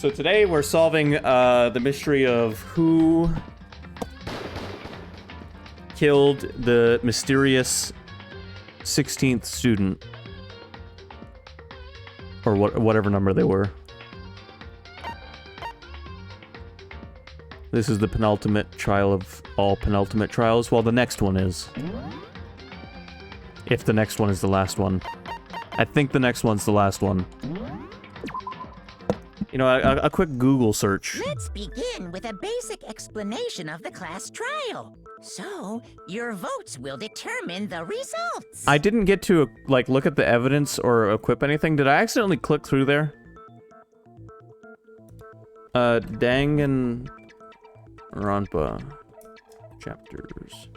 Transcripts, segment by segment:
So today we're solving the mystery of who killed the mysterious 16th student. Or whatever number they were. This is the penultimate trial of all penultimate trials. Well, the next one is. If the next one is the last one. I think the next one's the last one. You know, a quick Google search. Let's begin with a basic explanation of the class trial. So, your votes will determine the results. I didn't get to, like, look at the evidence or equip anything. Did I accidentally click through there? Danganronpa chapters.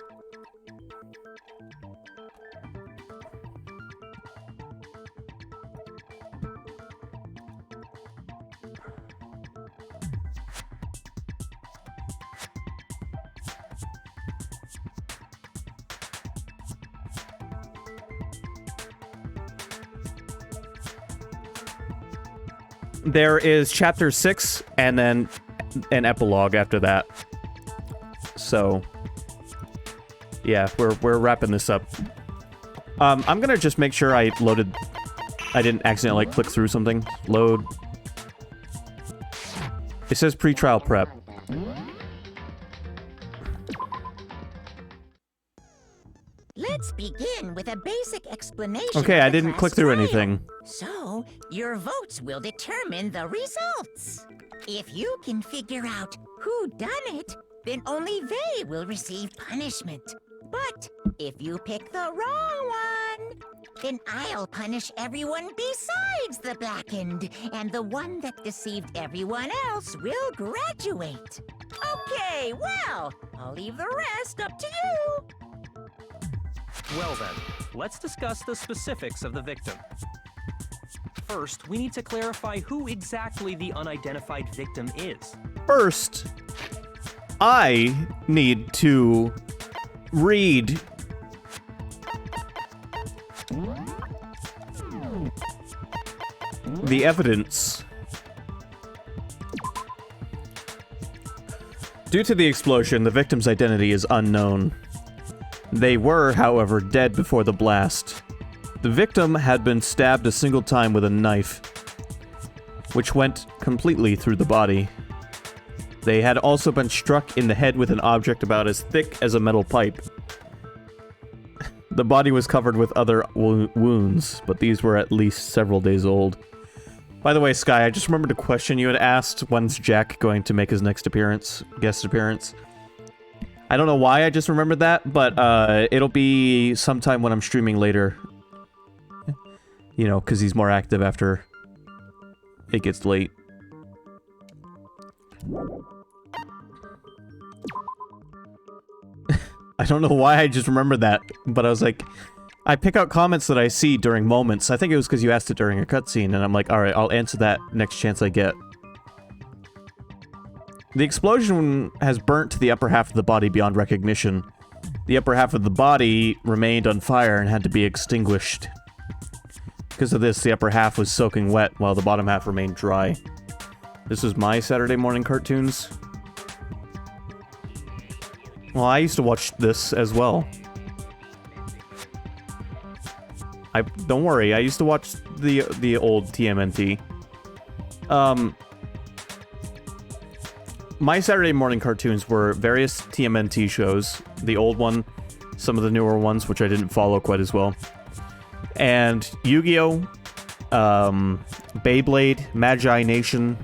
There is chapter 6 and then an epilogue after that. So, yeah, we're wrapping this up. I'm gonna just make sure I didn't accidentally click through something. Load. It says pre-trial prep. Let's begin with a basic explanation. Okay, of I the didn't class click through trial. anything. So, your votes will determine the results. If you can figure out who done it, then only they will receive punishment. But if you pick the wrong one, then I'll punish everyone besides the blackened, and the one that deceived everyone else will graduate. Okay, well, I'll leave the rest up to you. Well then, let's discuss the specifics of the victim. First, we need to clarify who exactly the unidentified victim is. First, I need to read the evidence. Due to the explosion, the victim's identity is unknown. They were, however, dead before the blast. The victim had been stabbed a single time with a knife, which went completely through the body. They had also been struck in the head with an object about as thick as a metal pipe. The body was covered with other wounds, but these were at least several days old. By the way, Sky, I just remembered a question you had asked. When's Jack going to make his next guest appearance? I don't know why I just remembered that, but it'll be sometime when I'm streaming later. You know, because he's more active after it gets late. I don't know why I just remembered that, but I was like, I pick out comments that I see during moments. I think it was because you asked it during a cutscene, and I'm like, alright, I'll answer that next chance I get. The explosion has burnt the upper half of the body beyond recognition. The upper half of the body remained on fire and had to be extinguished. Because of this, the upper half was soaking wet, while the bottom half remained dry. This was my Saturday morning cartoons. Well, I used to watch this as well. Don't worry, I used to watch the old TMNT. My Saturday morning cartoons were various TMNT shows. The old one, some of the newer ones, which I didn't follow quite as well. And Yu-Gi-Oh! Beyblade, Magi Nation,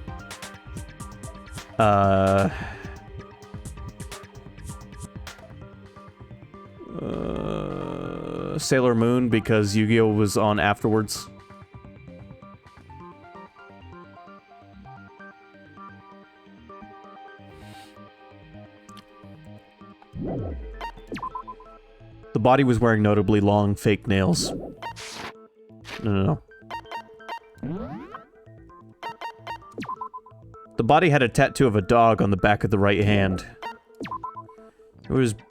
Sailor Moon, because Yu-Gi-Oh! Was on afterwards. The body was wearing notably long, fake nails. No. The body had a tattoo of a dog on the back of the right hand.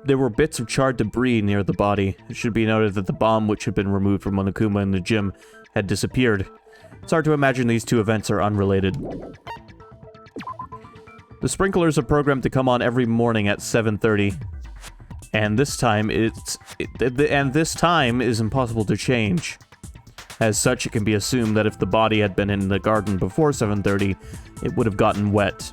There were bits of charred debris near the body. It should be noted that the bomb, which had been removed from Monokuma in the gym, had disappeared. It's hard to imagine these two events are unrelated. The sprinklers are programmed to come on every morning at 7:30. And this time this time is impossible to change. As such, it can be assumed that if the body had been in the garden before 7:30, it would have gotten wet.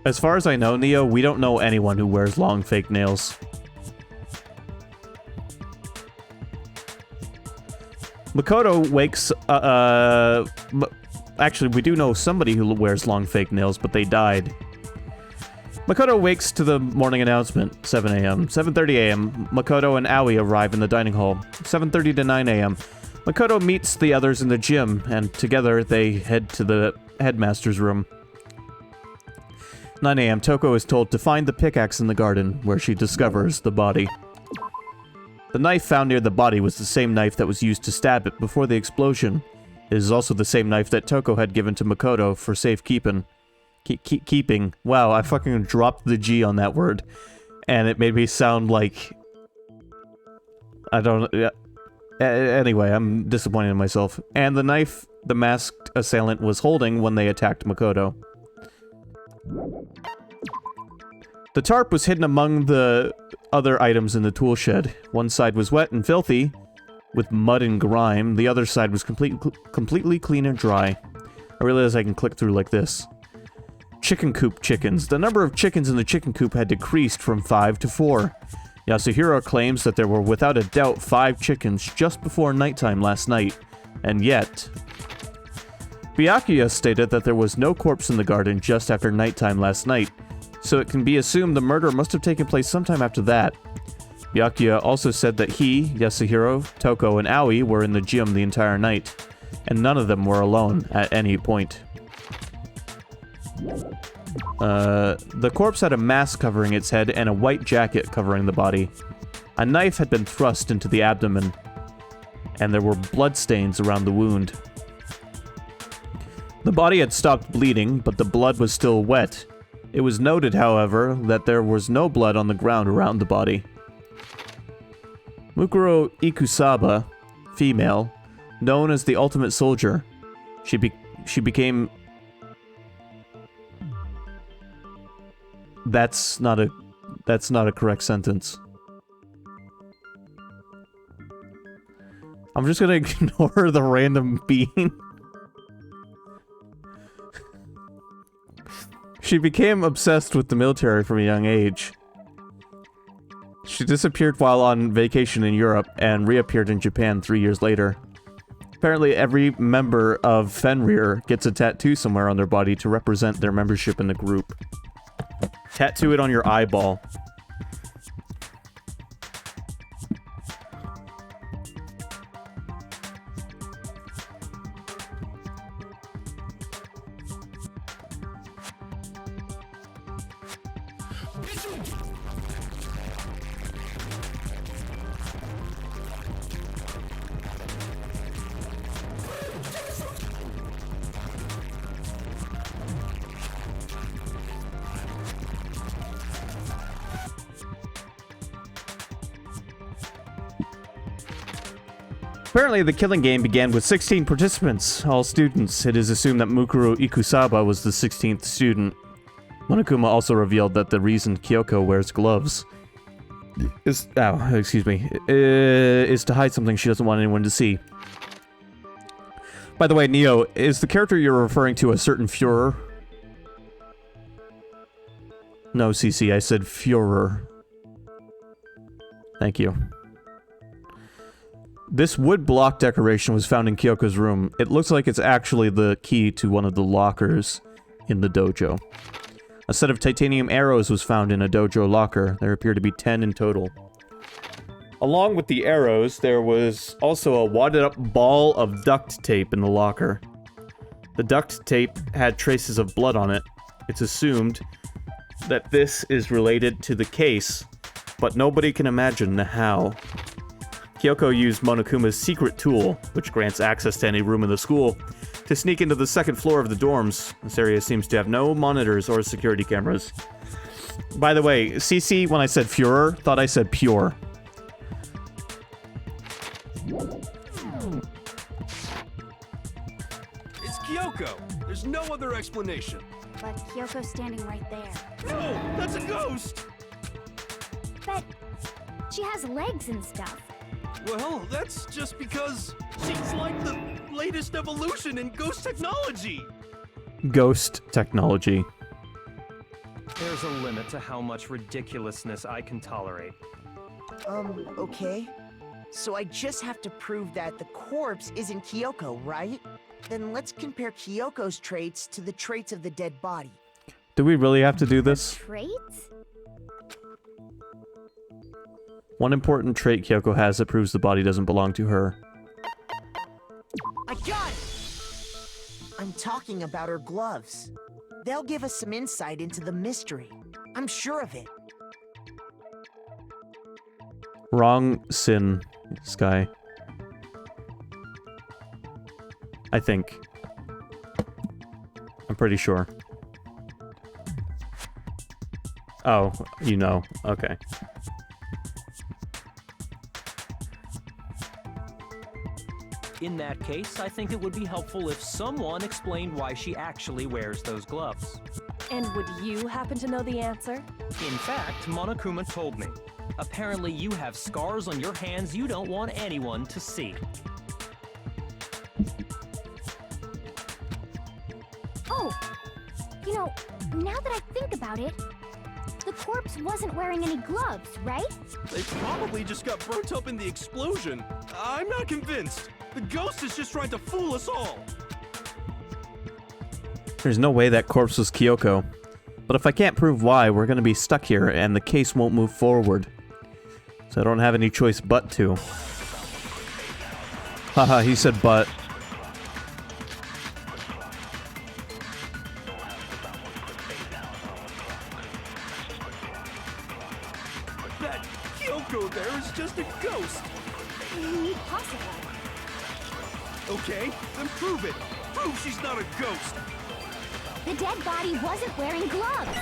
As far as I know, Neo, we don't know anyone who wears long fake nails. Makoto wakes, actually, we do know somebody who wears long fake nails, but they died. Makoto wakes to the morning announcement, 7 a.m. 7:30 a.m., Makoto and Aoi arrive in the dining hall. 7:30 to 9 a.m., Makoto meets the others in the gym, and together they head to the headmaster's room. 9 a.m., Toko is told to find the pickaxe in the garden, where she discovers the body. The knife found near the body was the same knife that was used to stab it before the explosion. It is also the same knife that Toko had given to Makoto for safekeeping. Keeping. Wow, I fucking dropped the G on that word. And it made me sound like... I don't... Anyway, I'm disappointed in myself. And the knife the masked assailant was holding when they attacked Makoto. The tarp was hidden among the other items in the tool shed. One side was wet and filthy, with mud and grime. The other side was completely clean and dry. I realize I can click through like this. Chicken coop chickens. The number of chickens in the chicken coop had decreased from 5 to 4. Yasuhiro claims that there were without a doubt 5 chickens just before nighttime last night, and yet... Byakuya stated that there was no corpse in the garden just after nighttime last night, so it can be assumed the murder must have taken place sometime after that. Byakuya also said that he, Yasuhiro, Toko, and Aoi were in the gym the entire night, and none of them were alone at any point. The corpse had a mask covering its head and a white jacket covering the body. A knife had been thrust into the abdomen, and there were bloodstains around the wound. The body had stopped bleeding, but the blood was still wet. It was noted, however, that there was no blood on the ground around the body. Mukuro Ikusaba, female, known as the Ultimate Soldier. She became... That's not a correct sentence. I'm just gonna ignore the random bean. She became obsessed with the military from a young age. She disappeared while on vacation in Europe and reappeared in Japan 3 years later. Apparently, every member of Fenrir gets a tattoo somewhere on their body to represent their membership in the group. Tattoo it on your eyeball. Apparently, the killing game began with 16 participants, all students. It is assumed that Mukuro Ikusaba was the 16th student. Monokuma also revealed that the reason Kyoko wears gloves is to hide something she doesn't want anyone to see. By the way, Neo, is the character you're referring to a certain Führer? No, CC, I said Führer. Thank you. This wood block decoration was found in Kyoko's room. It looks like it's actually the key to one of the lockers in the dojo. A set of titanium arrows was found in a dojo locker. There appear to be 10 in total. Along with the arrows, there was also a wadded up ball of duct tape in the locker. The duct tape had traces of blood on it. It's assumed that this is related to the case, but nobody can imagine how. Kyoko used Monokuma's secret tool, which grants access to any room in the school, to sneak into the second floor of the dorms. This area seems to have no monitors or security cameras. By the way, CC, when I said Führer, thought I said pure. Kyoko. There's no other explanation. But Kyoko's standing right there. No, that's a ghost! But she has legs and stuff. Well, that's just because she's like the latest evolution in ghost technology. Ghost technology. There's a limit to how much ridiculousness I can tolerate. Okay. So I just have to prove that the corpse isn't Kyoko, right? Then let's compare Kyoko's traits to the traits of the dead body. Do we really have to do this? Traits? One important trait Kyoko has that proves the body doesn't belong to her. I got it! I'm talking about her gloves. They'll give us some insight into the mystery. I'm sure of it. Wrong sin, Sky. I think. I'm pretty sure. Oh, you know. Okay. In that case, I think it would be helpful if someone explained why she actually wears those gloves. And would you happen to know the answer? In fact, Monokuma told me. Apparently you have scars on your hands you don't want anyone to see. Oh! You know, now that I think about it, the corpse wasn't wearing any gloves, right? They probably just got burnt up in the explosion. I'm not convinced. The ghost is just trying to fool us all. There's no way that corpse was Kyoko. But if I can't prove why, we're gonna be stuck here and the case won't move forward. So I don't have any choice but to. Haha, he said but. That Kyoko there is just a ghost. Possible. Okay, then prove it. Prove she's not a ghost. The dead body wasn't wearing gloves.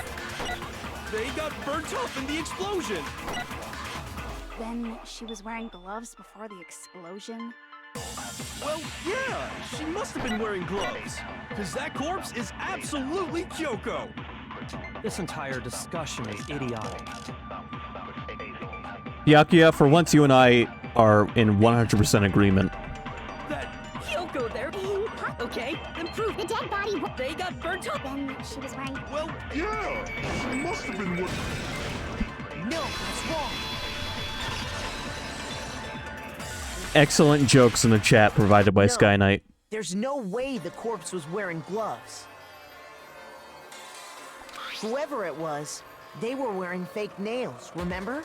They got burnt up in the explosion. Then she was wearing gloves before the explosion? Well, yeah, she must have been wearing gloves. Because that corpse is absolutely Kyoko. This entire discussion is idiotic. Byakuya, for once you and I are in 100% agreement. That Kyoko there. Okay, then prove The dead body they got burnt up. Then she was wearing... well, Yeah, she must have been wearing... No, that's wrong. Excellent jokes in the chat provided by No. Sky Knight. There's no way the corpse was wearing gloves. Whoever it was, they were wearing fake nails, remember?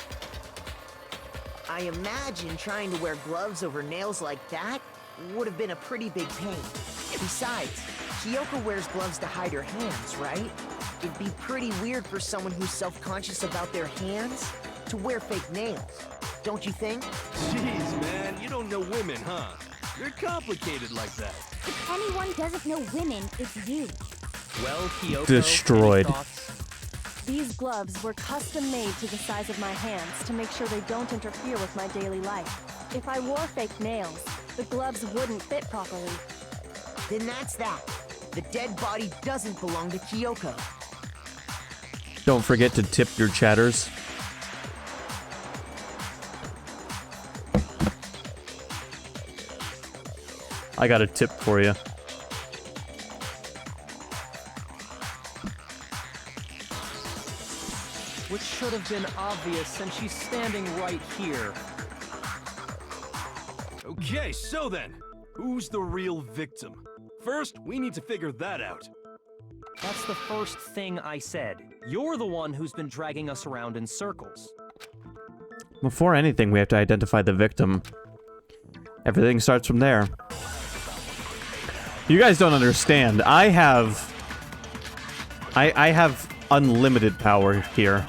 I imagine trying to wear gloves over nails like that would have been a pretty big pain. Besides, Kyoko wears gloves to hide her hands, right? It'd be pretty weird for someone who's self-conscious about their hands to wear fake nails, don't you think? jeez, man, you don't know women, huh? You're complicated like that. If anyone doesn't know women, it's you. Well, Kyoko, Destroyed. any thoughts? These gloves were custom made to the size of my hands to make sure they don't interfere with my daily life. If I wore fake nails, the gloves wouldn't fit properly. Then that's that. The dead body doesn't belong to Kyoko. Don't forget to tip your chatters. I got a tip for you. Which should have been obvious since she's standing right here. Okay, so then, who's the real victim? First, we need to figure that out. That's the first thing I said. You're the one who's been dragging us around in circles. Before anything, we have to identify the victim. Everything starts from there. You guys don't understand. I have unlimited power here.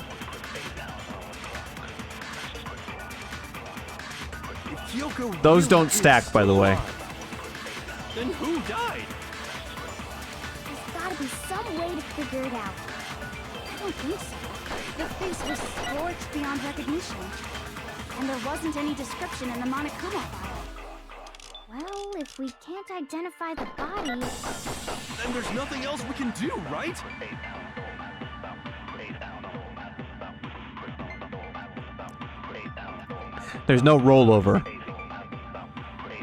If Kyoko Those really don't is stack, by the still way. alive, then who died? There's gotta be some way to figure it out. I don't think so. The face was scorched beyond recognition. And there wasn't any description in the Monokuma file. Well, if we can't identify the body... then there's nothing else we can do, right? There's no rollover.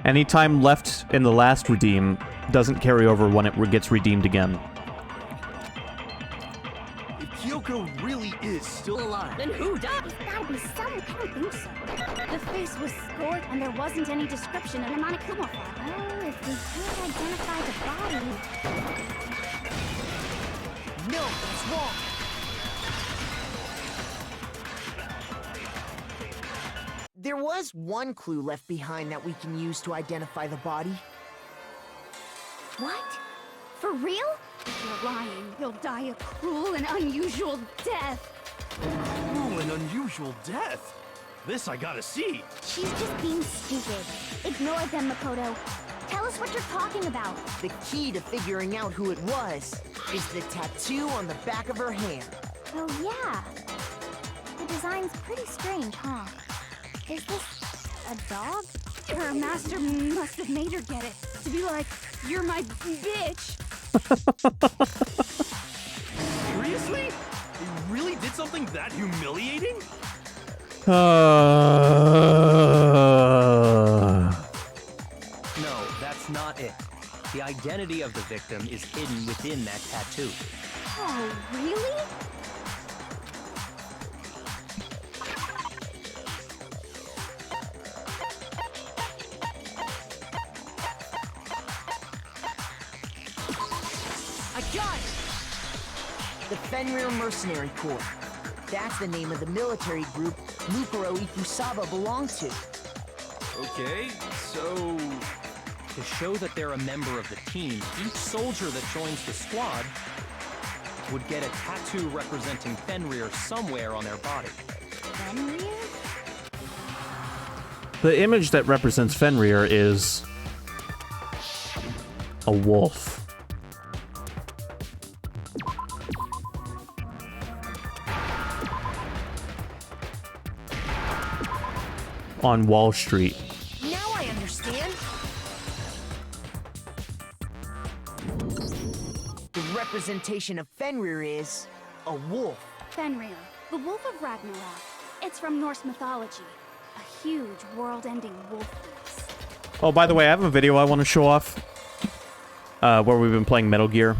Any time left in the last redeem doesn't carry over when it gets redeemed again. If Kyoko really is still alive, Then who died? There's gotta be some. I don't think so. The face was scorched, and there wasn't any description in the Monokuma file. Oh, if we could identify the body. No, that's wrong. There was one clue left behind that we can use to identify the body. What? For real? If you're lying, he'll die a cruel and unusual death. cruel and unusual death. This I gotta see. She's just being stupid. Ignore them, Makoto. Tell us what you're talking about. The key to figuring out who it was is the tattoo on the back of her hand. Oh, yeah. The design's pretty strange, huh? Is this a dog? Her master must have made her get it. To be like, you're my bitch. Seriously? They really did something that humiliating? No, that's not it. The identity of the victim is hidden within that tattoo. Oh, really? I got it! The Fenrir Mercenary Corps. That's the name of the military group Mukuro Ikusaba belonged to. Okay, so... To show that they're a member of the team, each soldier that joins the squad would get a tattoo representing Fenrir somewhere on their body. Fenrir? The image that represents Fenrir is a wolf. On Wall Street. Now I understand. The representation of Fenrir is a wolf. Fenrir, the Wolf of Ragnarok. It's from Norse mythology. A huge, world-ending wolf race. Oh, by the way, I have a video I want to show off where we've been playing Metal Gear.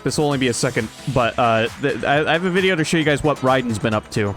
This will only be a second, but I have a video to show you guys what Raiden's been up to.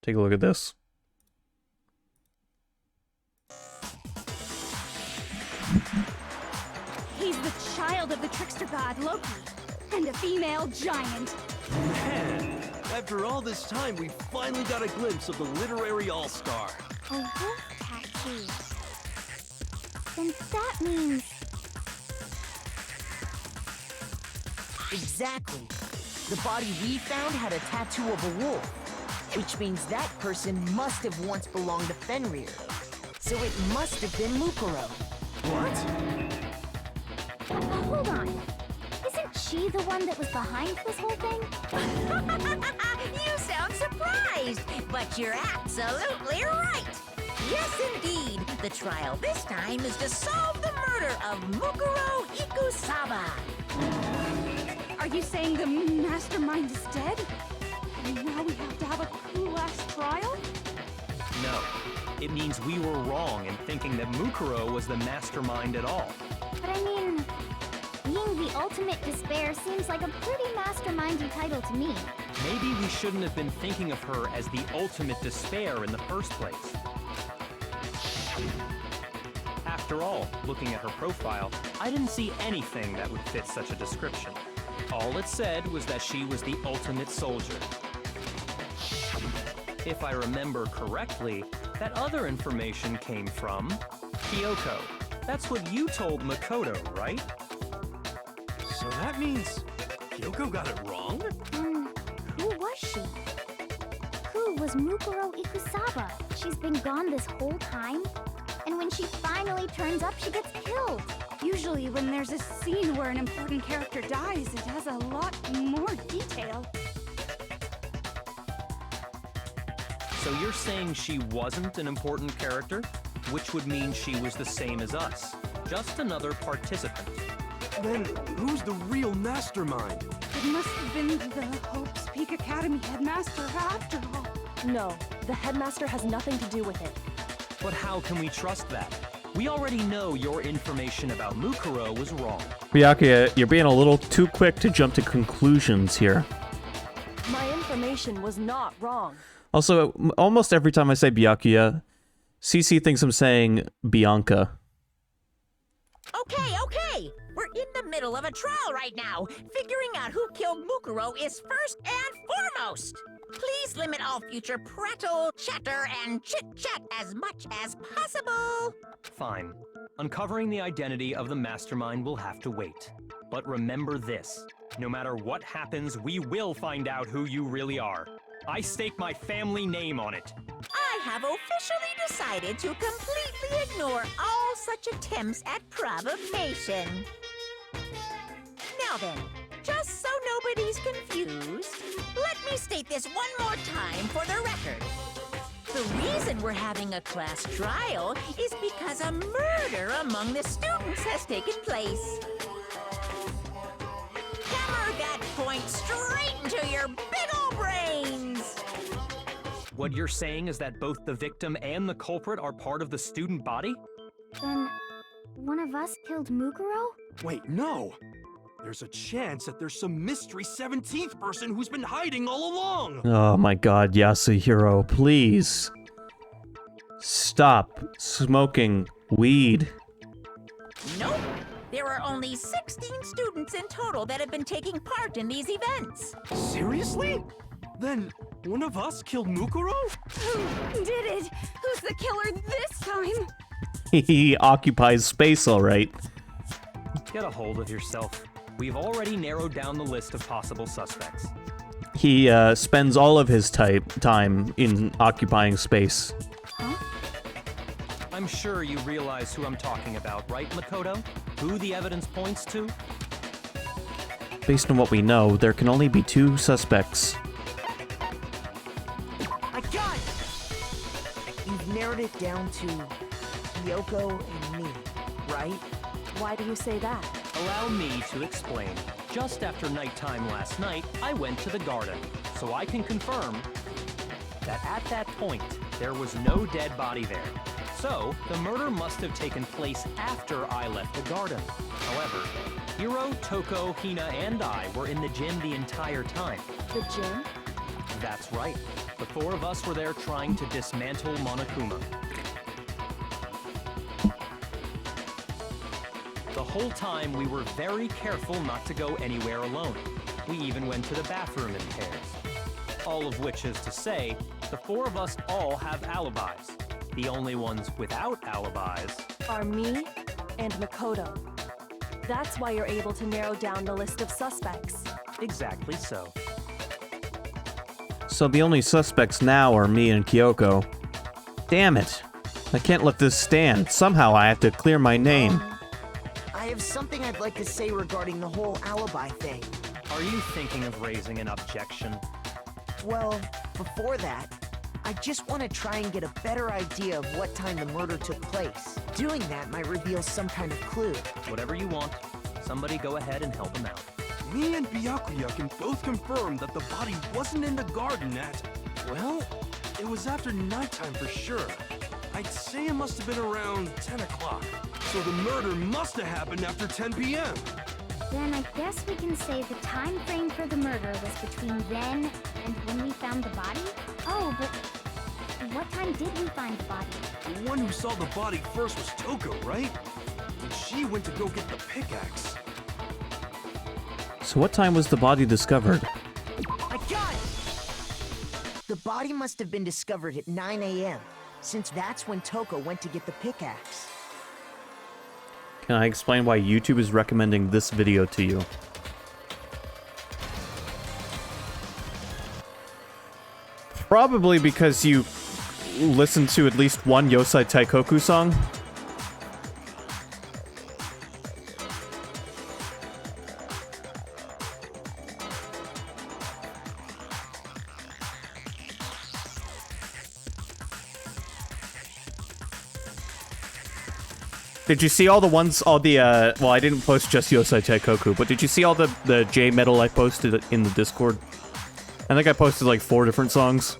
Take a look at this. He's the child of the trickster god Loki, and a female giant. Man, after all this time, we finally got a glimpse of the literary all-star. A wolf tattoo. Then that means... Exactly. The body we found had a tattoo of a wolf, which means that person must have once belonged to Fenrir. So it must have been Mukuro. What? Hold on. Isn't she the one that was behind this whole thing? You sound surprised, but you're absolutely right. Yes, indeed. The trial this time is to solve the murder of Mukuro Ikusaba. Are you saying the mastermind is dead? And now we have to have a cool-ass trial? No, it means we were wrong in thinking that Mukuro was the mastermind at all. But I mean, being the ultimate despair seems like a pretty mastermindy title to me. Maybe we shouldn't have been thinking of her as the ultimate despair in the first place. After all, looking at her profile, I didn't see anything that would fit such a description. All it said was that she was the ultimate soldier. If I remember correctly, that other information came from Kyoko, that's what you told Makoto, right? So that means Kyoko got it wrong? Who was she? Who was Mukuro Ikusaba? She's been gone this whole time? And when she finally turns up, she gets killed. Usually when there's a scene where an important character dies, it has a lot more detail. So you're saying she wasn't an important character? Which would mean she was the same as us. Just another participant. Then who's the real mastermind? It must have been the Hope's Peak Academy headmaster after all. No, the headmaster has nothing to do with it. But how can we trust that? We already know your information about Mukuro was wrong. Byakuya, you're being a little too quick to jump to conclusions here. My information was not wrong. Also, almost every time I say Byakuya, CC thinks I'm saying Bianca. Okay. We're in the middle of a trial right now. Figuring out who killed Mukuro is first and foremost. Please limit all future prattle, chatter, and chit-chat as much as possible. Fine. Uncovering the identity of the mastermind will have to wait. But remember this. No matter what happens, we will find out who you really are. I stake my family name on it. I have officially decided to completely ignore all such attempts at provocation. Now then, just so nobody's confused, let me state this one more time for the record. The reason we're having a class trial is because a murder among the students has taken place. Hammer that point straight into your big ol' brains! What you're saying is that both the victim and the culprit are part of the student body? Then, one of us killed Mukuro? Wait, no! There's a chance that there's some mystery 17th person who's been hiding all along! Oh my god, Yasuhiro, please. Stop smoking weed. Nope. There are only 16 students in total that have been taking part in these events. Seriously? Then one of us killed Mukuro? Who did it? Who's the killer this time? He occupies space, alright. Get a hold of yourself. We've already narrowed down the list of possible suspects. He spends all of his time in occupying space. I'm sure you realize who I'm talking about, right, Makoto? Who the evidence points to? Based on what we know, there can only be 2 suspects. I got it! You've narrowed it down to Kyoko and me, right? Why do you say that? Allow me to explain. Just after nighttime last night, I went to the garden, so I can confirm that at that point, there was no dead body there. So, the murder must have taken place after I left the garden. However, Hiro, Toko, Hina, and I were in the gym the entire time. The gym? That's right. The 4 of us were there trying to dismantle Monokuma. The whole time, we were very careful not to go anywhere alone. We even went to the bathroom in pairs. All of which is to say, the 4 of us all have alibis. The only ones without alibis Are me and Makoto. That's why you're able to narrow down the list of suspects. exactly so. So the only suspects now are me and Kyoko. Damn it. I can't let this stand. Somehow I have to clear my name. I have something I'd like to say regarding the whole alibi thing. Are you thinking of raising an objection? Well, before that, I just want to try and get a better idea of what time the murder took place. Doing that might reveal some kind of clue. Whatever you want. Somebody go ahead and help him out. Me and Byakuya can both confirm that the body wasn't in the garden at... Well, it was after nighttime for sure. I'd say it must have been around 10 o'clock. So the murder must have happened after 10 p.m. Then I guess we can say the time frame for the murder was between then and when we found the body? Oh, but what time did we find the body? The one who saw the body first was Toko, right? And she went to go get the pickaxe. So what time was the body discovered? I got it! The body must have been discovered at 9 a.m., since that's when Toko went to get the pickaxe. Can I explain why YouTube is recommending this video to you? Probably because you listen to at least one Yosei Taikoku song. Did you see all the ones, well, I didn't post just Yosei Taikoku, but did you see all the J-metal I posted in the Discord? I think I posted like 4 different songs.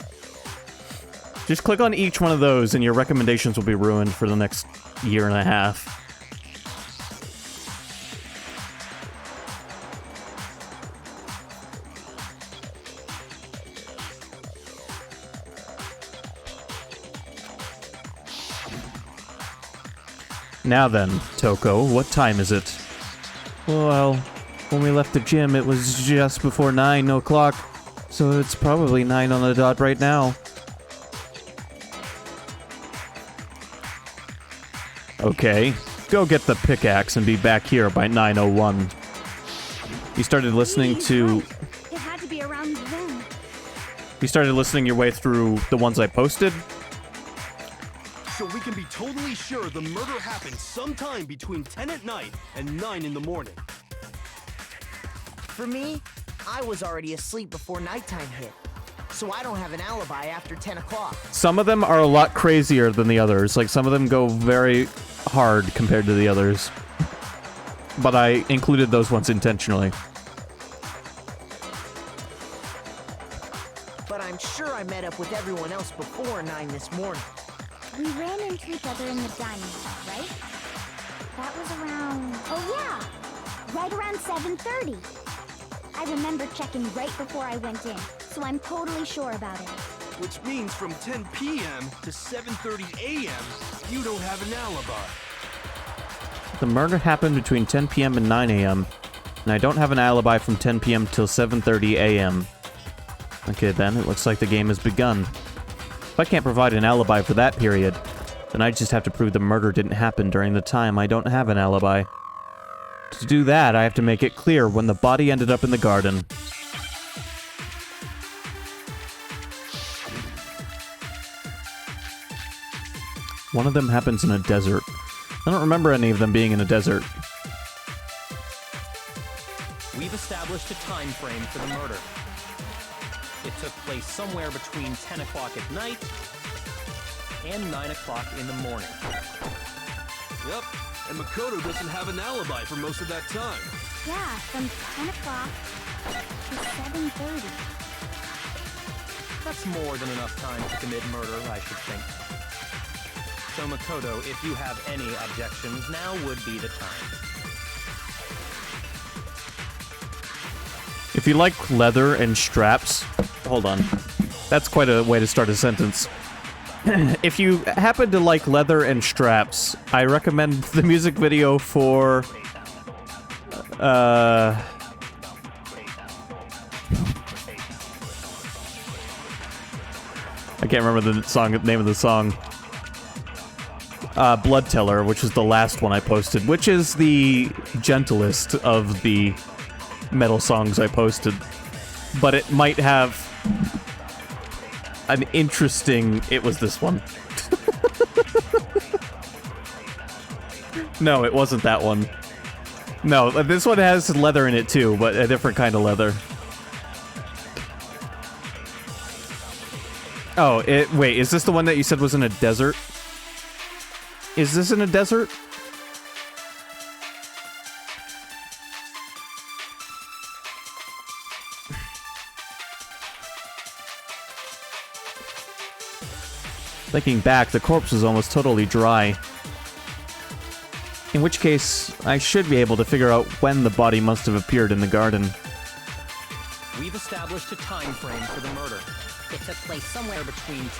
Just click on each one of those and your recommendations will be ruined for the next year and a half. Now then, Toko, what time is it? Well, when we left the gym, it was just before 9 o'clock, so it's probably 9 on the dot right now. Okay, go get the pickaxe and be back here by 9:01. You started listening to... It had to be around then. You started listening your way through the ones I posted? So we can be totally sure the murder happened sometime between 10 at night and 9 in the morning. For me, I was already asleep before nighttime hit, so I don't have an alibi after 10 o'clock. Some of them are a lot crazier than the others. Like, some of them go very hard compared to the others. But I included those ones intentionally. But I'm sure I met up with everyone else before 9 this morning. We ran into each other in the dining hall, right? That was around... Oh yeah! Right around 7:30. I remember checking right before I went in, so I'm totally sure about it. Which means from 10 p.m. to 7:30 a.m., you don't have an alibi. The murder happened between 10 p.m. and 9 a.m., and I don't have an alibi from 10 p.m. till 7:30 a.m. Okay then, it looks like the game has begun. If I can't provide an alibi for that period, then I just have to prove the murder didn't happen during the time I don't have an alibi. To do that, I have to make it clear when the body ended up in the garden. One of them happens in a desert. I don't remember any of them being in a desert. We've established a time frame for the murder. It took place somewhere between 10 o'clock at night and 9 o'clock in the morning. Yep, and Makoto doesn't have an alibi for most of that time. Yeah, from 10 o'clock to 7:30. That's more than enough time to commit murder, I should think. So Makoto, if you have any objections, now would be the time. If you like leather and straps... Hold on. That's quite a way to start a sentence. If you happen to like leather and straps, I recommend the music video for... I can't remember the name of the song. Blood Teller, which is the last one I posted, which is the gentlest of the metal songs I posted. But it might have an interesting... It was this one. No, it wasn't that one. No, this one has leather in it too, but a different kind of leather. Oh, wait, is this the one that you said was in a desert? Is this in a desert? Thinking back, the corpse was almost totally dry. In which case, I should be able to figure out when the body must have appeared in the garden. We've established a time frame for the murder. It took place somewhere between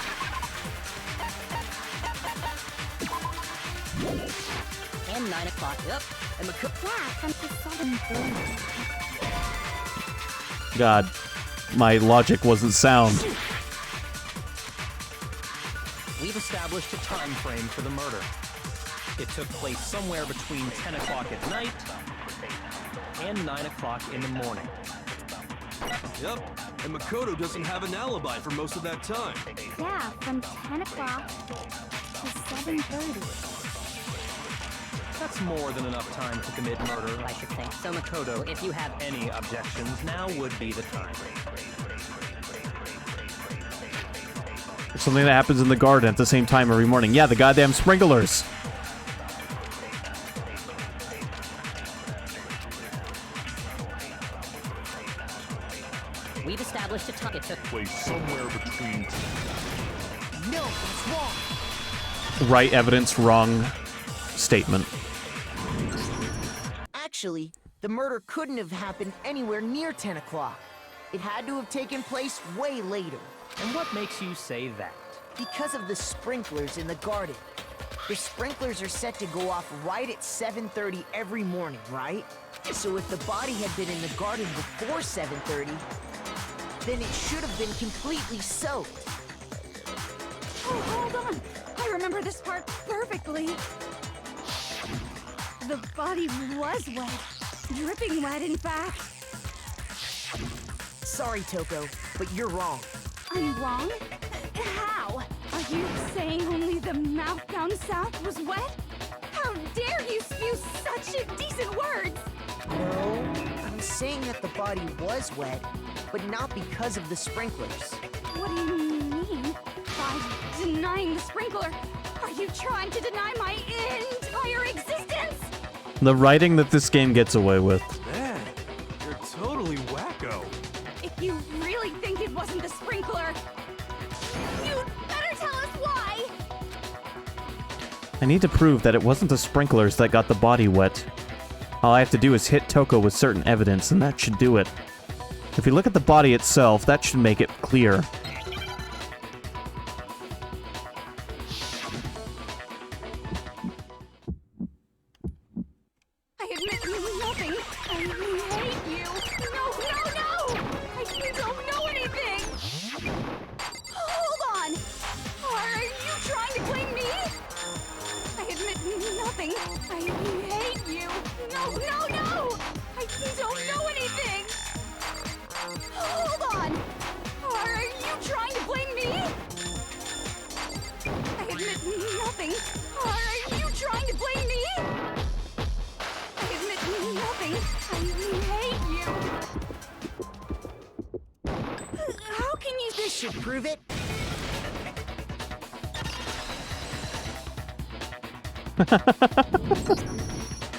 10 and 9 o'clock. Yep. And Yeah, from 7:30. God, my logic wasn't sound. We've established a time frame for the murder. It took place somewhere between 10 o'clock at night and 9 o'clock in the morning. Yep, and Makoto doesn't have an alibi for most of that time. Yeah, from 10 o'clock to 7:30. That's more than enough time to commit murder, I should think. So Makoto, if you have any objections, now would be the time. Something that happens in the garden at the same time every morning. Yeah, the goddamn sprinklers. We've established a target took Place somewhere between. No, it's wrong. Right evidence, wrong statement. Actually, the murder couldn't have happened anywhere near 10 o'clock. It had to have taken place way later. And what makes you say that? Because of the sprinklers in the garden. The sprinklers are set to go off right at 7:30 every morning, right? So if the body had been in the garden before 7:30, then it should have been completely soaked. Oh, hold on. I remember this part perfectly. The body was wet. Dripping wet, in fact. Sorry, Toko, but you're wrong. I'm wrong? How? Are you saying only the mouth down south was wet? How dare you spew such indecent words! No, I'm saying that the body was wet, but not because of the sprinklers. What do you mean? By denying the sprinkler, are you trying to deny my entire existence? The writing that this game gets away with. Man, you're totally wacko. If you really think it wasn't the sprinkler, you'd better tell us why! I need to prove that it wasn't the sprinklers that got the body wet. All I have to do is hit Toko with certain evidence, and that should do it. If you look at the body itself, that should make it clear. I admit nothing. I hate you. No, no, no! I don't know anything! Hold on! Are you trying to blame me? I admit nothing. I hate you. No, no, no! I don't know anything! Hold on! Are you trying to blame me? I admit nothing. Are you trying to blame me? I admit nothing. I hate you. How can you... This should prove it.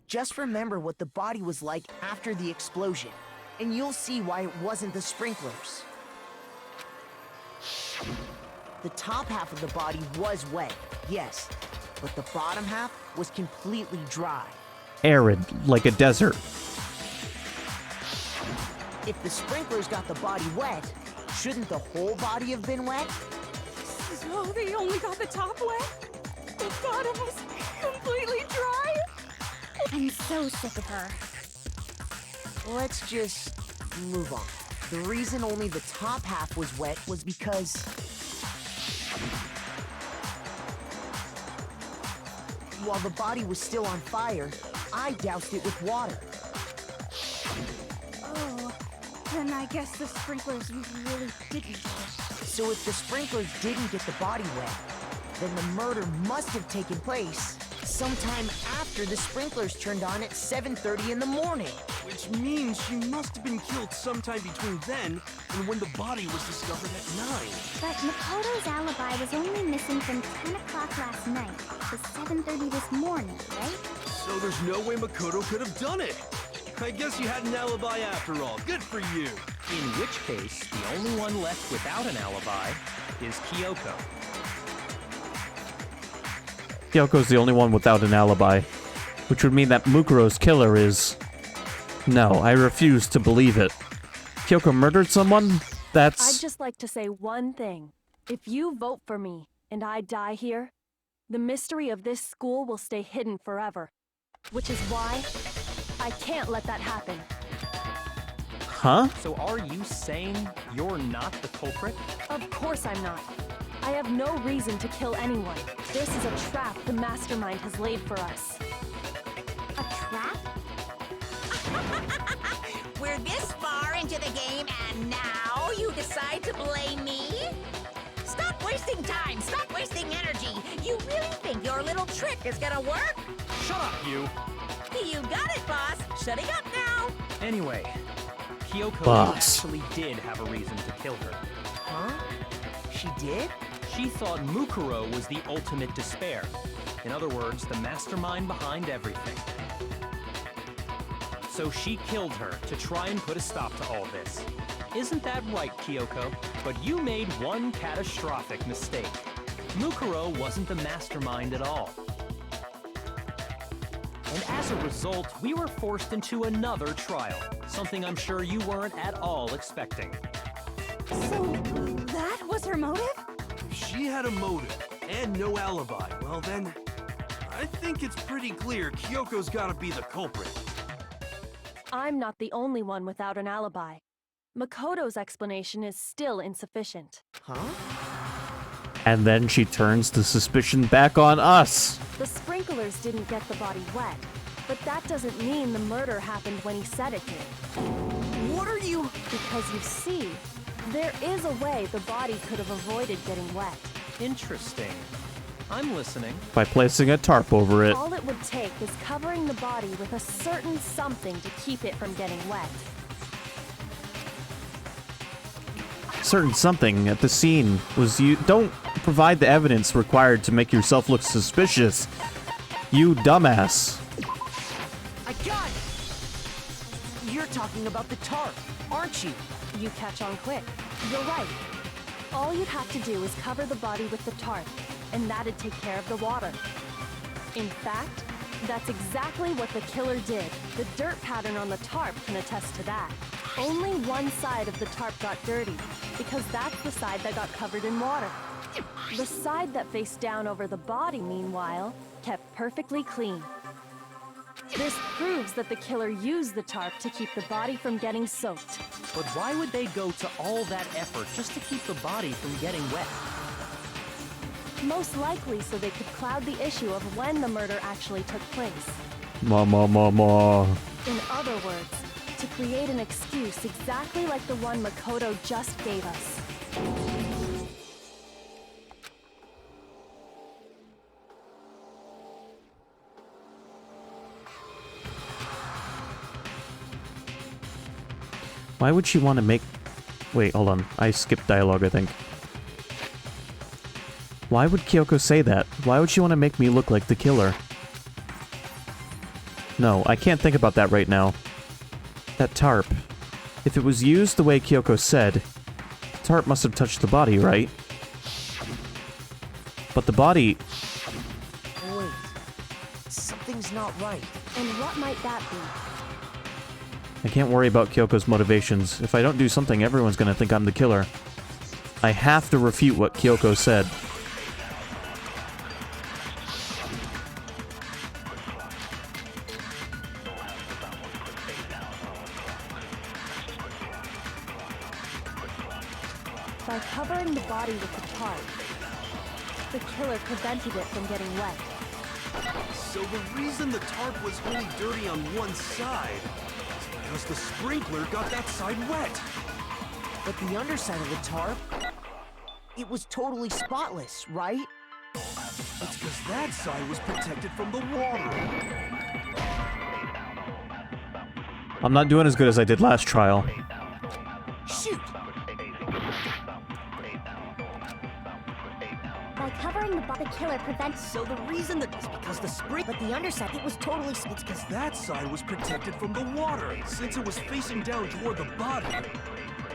Just remember what the body was like after the explosion, and you'll see why it wasn't the sprinklers. The top half of the body was wet, yes, but the bottom half was completely dry. Arid, like a desert. If the sprinklers got the body wet, shouldn't the whole body have been wet? So they only got the top wet? The bottom was completely dry? I'm so sick of her. Let's just move on. The reason only the top half was wet was because... while the body was still on fire, I doused it with water. Oh, then I guess the sprinklers really didn't do it. So if the sprinklers didn't get the body wet, then the murder must have taken place sometime after the sprinklers turned on at 7:30 in the morning. Which means she must have been killed sometime between then and when the body was discovered at 9. But Makoto's alibi was only missing from 10 o'clock last night to 7:30 this morning, right? So there's no way Makoto could have done it. I guess you had an alibi after all. Good for you. In which case, the only one left without an alibi is Kyoko. Kyoko's the only one without an alibi, which would mean that Mukuro's killer is... No, I refuse to believe it. Kyoko murdered someone? That's... I'd just like to say one thing. If you vote for me and I die here, the mystery of this school will stay hidden forever. Which is why I can't let that happen. Huh? So are you saying you're not the culprit? Of course I'm not. I have no reason to kill anyone. This is a trap the mastermind has laid for us. A trap? We're this far into the game, and now you decide to blame me? Stop wasting time! Stop wasting energy! You really think your little trick is gonna work? Shut up, you! You got it, boss! Shutting up now! Anyway, Kyoko Boss. actually did have a reason to kill her. Huh? She did? She thought Mukuro was the ultimate despair. In other words, the mastermind behind everything. So she killed her to try and put a stop to all this. Isn't that right, Kyoko? But you made one catastrophic mistake. Mukuro wasn't the mastermind at all. And as a result, we were forced into another trial, something I'm sure you weren't at all expecting. So, that was her motive? If she had a motive and no alibi, well then, I think it's pretty clear Kyoko's gotta be the culprit. I'm not the only one without an alibi. Makoto's explanation is still insufficient. Huh? And then she turns the suspicion back on us. The sprinklers didn't get the body wet, but that doesn't mean the murder happened when he said it did. What are you... Because you see, there is a way the body could have avoided getting wet. Interesting. I'm listening. By placing a tarp over it. All it would take is covering the body with a certain something to keep it from getting wet. Certain something at the scene was you. Don't provide the evidence required to make yourself look suspicious. You dumbass. I got it! You're talking about the tarp, aren't you? You catch on quick. You're right. All you'd have to do is cover the body with the tarp, and that'd take care of the water. In fact, that's exactly what the killer did. The dirt pattern on the tarp can attest to that. Only one side of the tarp got dirty, because that's the side that got covered in water. The side that faced down over the body, meanwhile, kept perfectly clean. This proves that the killer used the tarp to keep the body from getting soaked. But why would they go to all that effort just to keep the body from getting wet? Most likely so they could cloud the issue of when the murder actually took place. Ma. In other words, to create an excuse exactly like the one Makoto just gave us. Why would she want to make... Wait, hold on. I skipped dialogue, I think. Why would Kyoko say that? Why would she want to make me look like the killer? No, I can't think about that right now. That tarp. If it was used the way Kyoko said, the tarp must have touched the body, right? But the body... Wait. Something's not right. And what might that be? I can't worry about Kyoko's motivations. If I don't do something, everyone's gonna think I'm the killer. I have to refute what Kyoko said. By covering the body with the tarp, the killer prevented it from getting wet. So the reason the tarp was only dirty on one side is because the sprinkler got that side wet. But the underside of the tarp, it was totally spotless, right? It's because that side was protected from the water. I'm not doing as good as I did last trial. Shoot! By covering the killer prevents... So the reason that it's because the spring, but the underside, it was totally It's because that side was protected from the water, since it was facing down toward the body.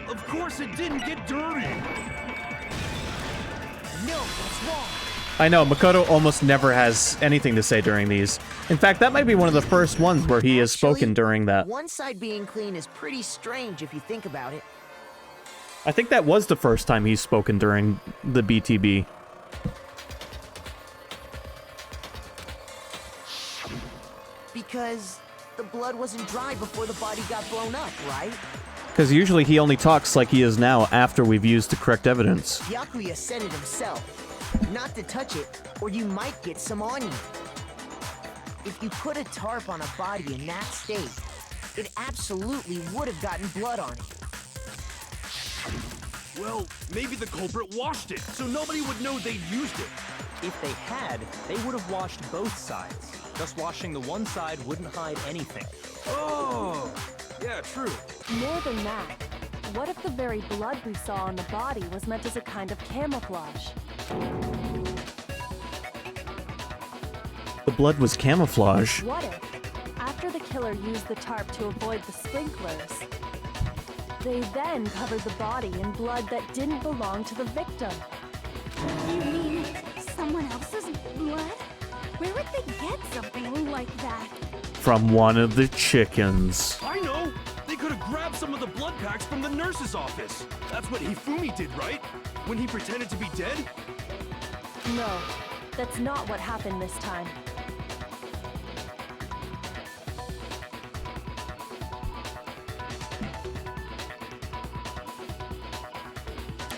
Of course it didn't get dirty! No, that's wrong. I know, Makoto almost never has anything to say during these. In fact, that might be one of the first ones where he has spoken Actually, during that. One side being clean is pretty strange if you think about it. I think that was the first time he's spoken during the BTB. Because the blood wasn't dry before the body got blown up, right? Because usually he only talks like he is now after we've used the correct evidence. Byakuya said it himself. Not to touch it, or you might get some on you. If you put a tarp on a body in that state, it absolutely would have gotten blood on it. Well, maybe the culprit washed it, so nobody would know they used it. If they had, they would have washed both sides. Just washing the one side wouldn't hide anything. Oh, yeah, true. More than that, what if the very blood we saw on the body was meant as a kind of camouflage? The blood was camouflage. What if, after the killer used the tarp to avoid the sprinklers, they then covered the body in blood that didn't belong to the victim? You mean someone else's blood? Where would they get something like that? From one of the chickens. I know! They could have grabbed some of the blood packs from the nurse's office. That's what Hifumi did, right? When he pretended to be dead? No, that's not what happened this time.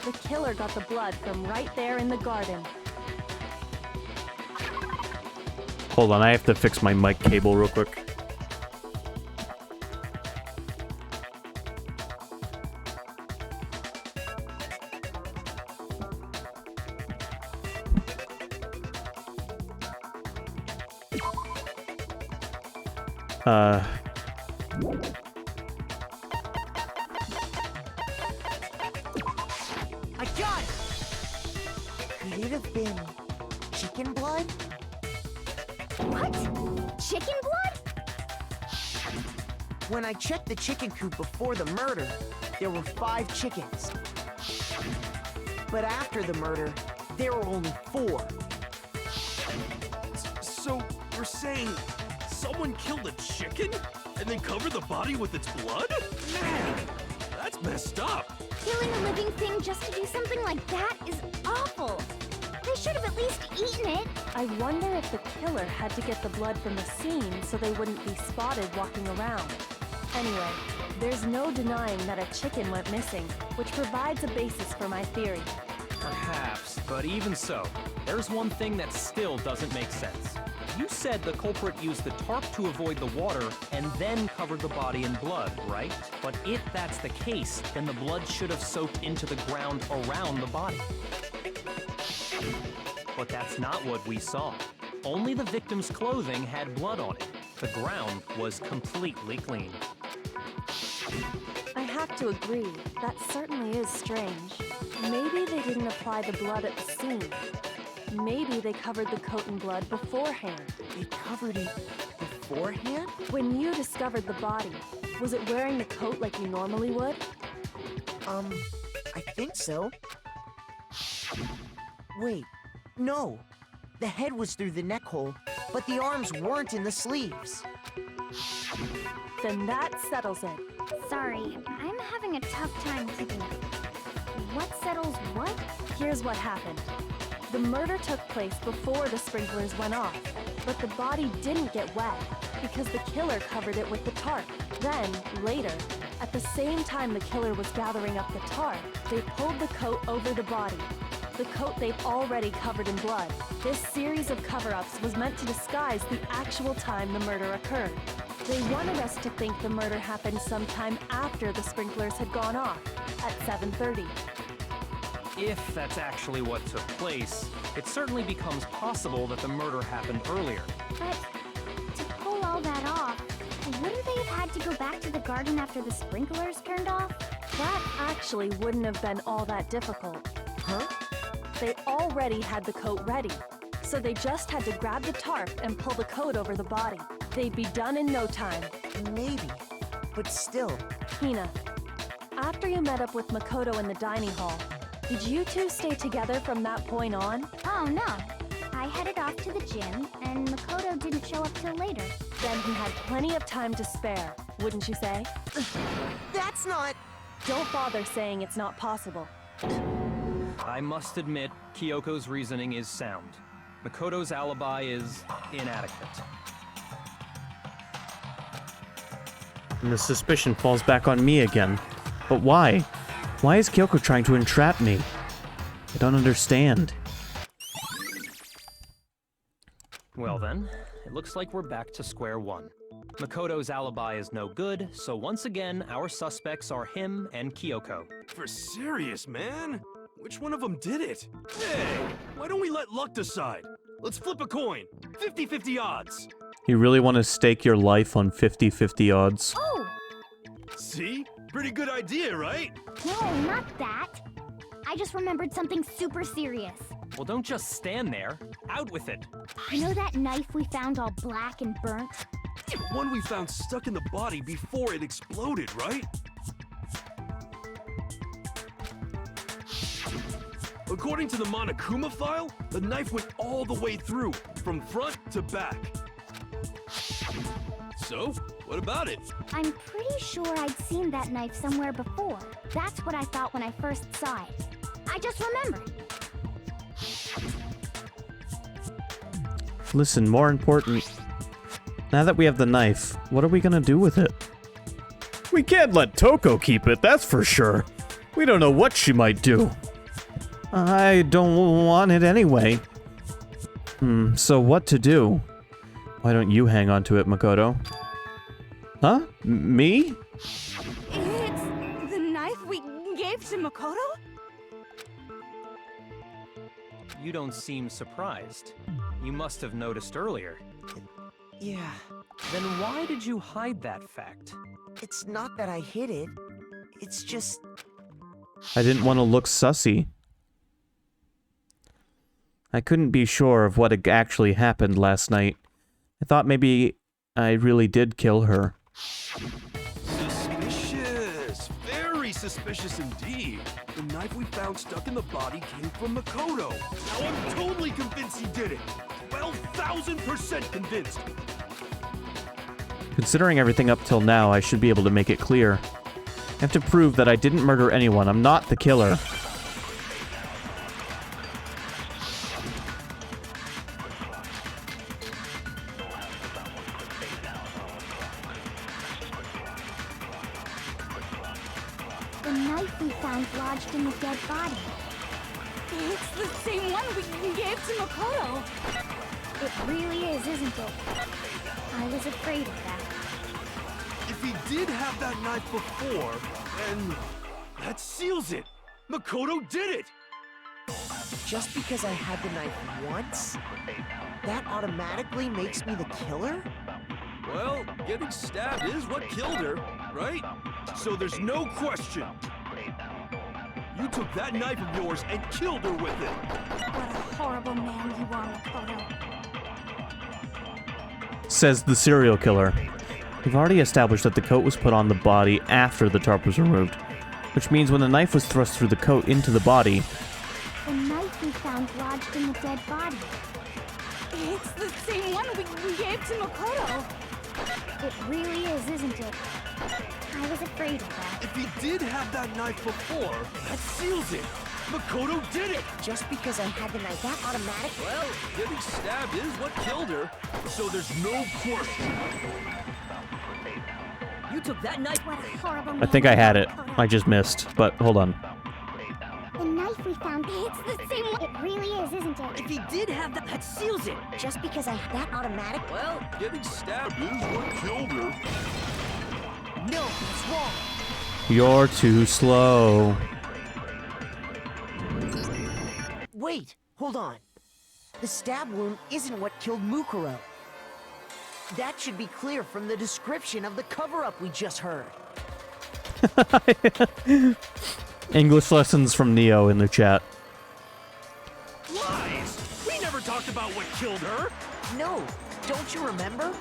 The killer got the blood from right there in the garden. Hold on, I have to fix my mic cable real quick. I got it! Could it have been chicken blood? What? Chicken blood? When I checked the chicken coop before the murder, there were 5 chickens. But after the murder, there were only 4. So, you're saying someone killed a chicken and then covered the body with its blood? Man, that's messed up. Killing a living thing just to do something like that is awful. They should have at least eaten it. I wonder if the killer had to get the blood from the scene so they wouldn't be spotted walking around. Anyway, there's no denying that a chicken went missing, which provides a basis for my theory. Perhaps, but even so, there's one thing that still doesn't make sense. You said the culprit used the tarp to avoid the water and then covered the body in blood, right? But if that's the case, then the blood should have soaked into the ground around the body. But that's not what we saw. Only the victim's clothing had blood on it. The ground was completely clean. I have to agree, that certainly is strange. Maybe they didn't apply the blood at the scene. Maybe they covered the coat in blood beforehand. They covered it beforehand? When you discovered the body, was it wearing the coat like you normally would? I think so. Wait, no. The head was through the neck hole, but the arms weren't in the sleeves. Then that settles it. Sorry, I'm having a tough time keeping up. What settles what? Here's what happened. The murder took place before the sprinklers went off, but the body didn't get wet because the killer covered it with the tarp. Then, later, at the same time the killer was gathering up the tarp, they pulled the coat over the body. The coat they'd already covered in blood. This series of cover-ups was meant to disguise the actual time the murder occurred. They wanted us to think the murder happened sometime after the sprinklers had gone off, at 7:30. If that's actually what took place, it certainly becomes possible that the murder happened earlier. But to pull all that off, wouldn't they have had to go back to the garden after the sprinklers turned off? That actually wouldn't have been all that difficult. Huh? They already had the coat ready, so they just had to grab the tarp and pull the coat over the body. They'd be done in no time. Maybe, but still. Hina, after you met up with Makoto in the dining hall, did you two stay together from that point on? Oh no. I headed off to the gym, and Makoto didn't show up till later. Then he had plenty of time to spare, wouldn't you say? That's not... Don't bother saying it's not possible. I must admit, Kyoko's reasoning is sound. Makoto's alibi is inadequate. And the suspicion falls back on me again. But why? Why is Kyoko trying to entrap me? I don't understand. Well then, it looks like we're back to square one. Makoto's alibi is no good, so once again, our suspects are him and Kyoko. For serious, man? Which one of them did it? Hey, why don't we let luck decide? Let's flip a coin. 50-50 odds. You really want to stake your life on 50-50 odds? Oh! See? Pretty good idea, right? No, not that. I just remembered something super serious. Well, don't just stand there. Out with it. You know that knife we found all black and burnt? The one we found stuck in the body before it exploded, right? According to the Monokuma file, the knife went all the way through, from front to back. So, what about it? I'm pretty sure I'd seen that knife somewhere before. That's what I thought when I first saw it. I just remembered. Listen, more important. Now that we have the knife, what are we gonna do with it? We can't let Toko keep it, that's for sure. We don't know what she might do. I don't want it anyway. So what to do? Why don't you hang on to it, Makoto? Huh? Me? It's the knife we gave to Makoto? You don't seem surprised. You must have noticed earlier. Yeah, Then why did you hide that fact? it's not that I hid it. It's just... I didn't want to look sussy. I couldn't be sure of what had actually happened last night. I thought maybe I really did kill her. Suspicious. Very suspicious indeed. The knife we found stuck in the body came from Makoto. Now I'm totally convinced he did it. 12,000% convinced. Considering everything up till now, I should be able to make it clear. I have to prove that I didn't murder anyone. I'm not the killer. The knife we found lodged in the dead body. It's the same one we gave to Makoto. It really is, isn't it? I was afraid of that. If he did have that knife before, then that seals it. Makoto did it. Just because I had the knife once, that automatically makes me the killer? Well, getting stabbed is what killed her, right? So there's no question. You took that knife of yours and killed her with it. What a horrible man you are, Makoto. Says the serial killer. We've already established that the coat was put on the body after the tarp was removed, which means when the knife was thrust through the coat into the body. The knife we found lodged in the dead body. It's the same one we gave to Makoto. It really is, isn't it? I was afraid of that. If he did have that knife before, that seals it. Makoto did it. Just because I had the knife, that automatic? Well, getting stabbed is what killed her, so there's no question. You took that knife? What a horrible man. I think I had it. I just missed, but hold on. The knife we found, it's the same one. It really is, isn't it? If he did have that, that seals it. Just because I had that automatic? Well, Getting stabbed is what killed her. no, it's wrong. You're too slow. Wait, hold on. The stab wound isn't what killed Mukuro. That should be clear from the description of the cover-up we just heard. English lessons from Neo in the chat. Lies! We never talked about what killed her. No, don't you remember?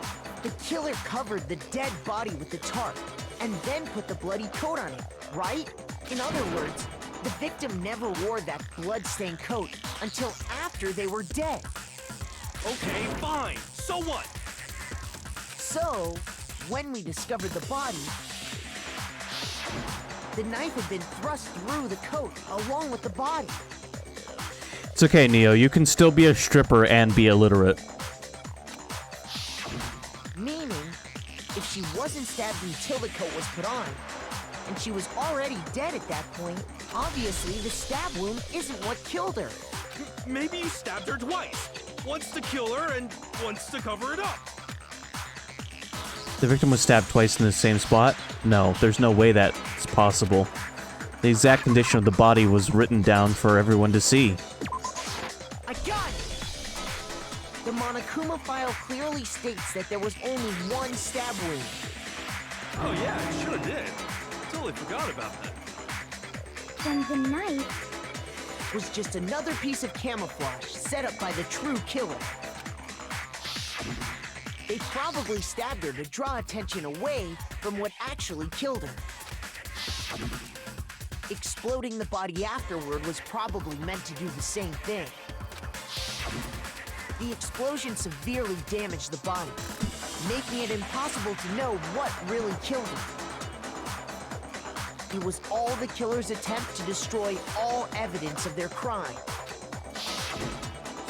The killer covered the dead body with the tarp and then put the bloody coat on it, right? In other words, the victim never wore that blood-stained coat until after they were dead. Okay, fine. So what? So, when we discovered the body, the knife had been thrust through the coat along with the body. It's okay, Neo. You can still be a stripper and be illiterate. Meaning, if she wasn't stabbed until the coat was put on, and she was already dead at that point. Obviously, the stab wound isn't what killed her. Maybe you stabbed her twice. Once to kill her and once to cover it up. The victim was stabbed twice in the same spot? No, there's no way that's possible. The exact condition of the body was written down for everyone to see. I got it! The Monokuma file clearly states that there was only one stab wound. Oh yeah, it sure did. Totally forgot about that. Then the knife Was just another piece of camouflage set up by the true killer. They probably stabbed her to draw attention away from what actually killed her. Exploding the body afterward was probably meant to do the same thing. The explosion severely damaged the body, making it impossible to know what really killed her. It was all the killer's attempt to destroy all evidence of their crime.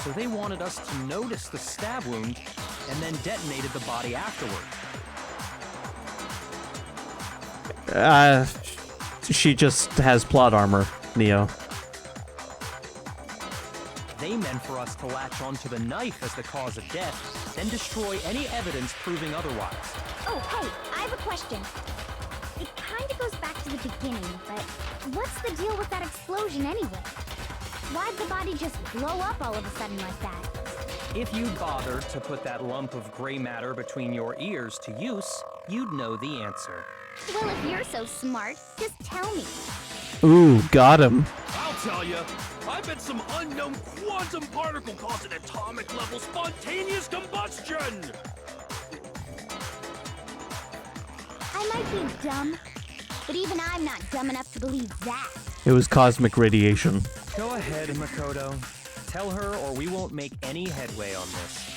So they wanted us to notice the stab wound and then detonated the body afterward. She just has plot armor, Neo. They meant for us to latch onto the knife as the cause of death, then destroy any evidence proving otherwise. Oh, hey, I have a question. It kind of goes back to the beginning, but what's the deal with that explosion anyway? Why'd the body just blow up all of a sudden like that? If you'd bothered to put that lump of gray matter between your ears to use, you'd know the answer. Well, if you're so smart, just tell me. Ooh, got him. I'll tell you. I bet some unknown quantum particle caused an atomic level spontaneous combustion. I might be dumb, but even I'm not dumb enough to believe that. It was cosmic radiation. Go ahead, Makoto. Tell her or we won't make any headway on this.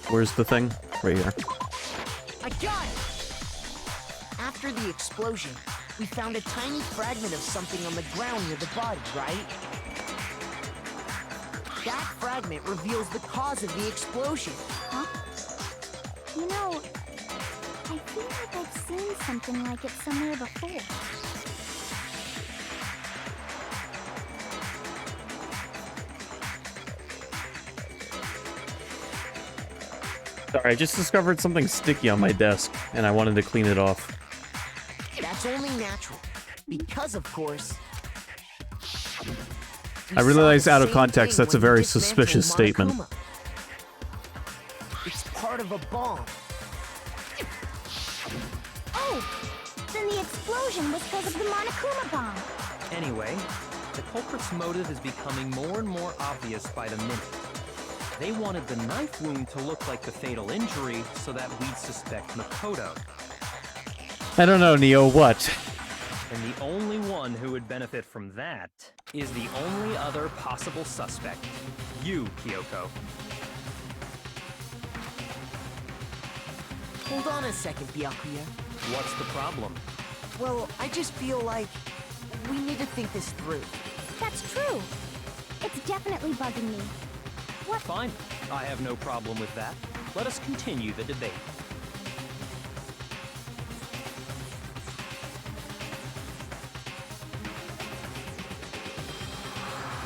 Where's the thing? Right here. I got it! After the explosion, we found a tiny fragment of something on the ground near the body, right? That fragment reveals the cause of the explosion. Huh? You know, I feel like I've seen something like it somewhere before. Sorry, I just discovered something sticky on my desk, and I wanted to clean it off. That's only natural. Because, of course... I realize out of context that's a very suspicious statement. It's part of a bomb. Oh! Then the explosion was because of the Monokuma bomb. Anyway, the culprit's motive is becoming more and more obvious by the minute. They wanted the knife wound to look like the fatal injury so that we'd suspect Makoto. I don't know, Neo, what? And the only one who would benefit from that is the only other possible suspect. You, Kyoko. Hold on a second, Byakuya. What's the problem? Well, I just feel like we need to think this through. That's true. It's definitely bugging me. What? Fine. I have no problem with that. Let us continue the debate.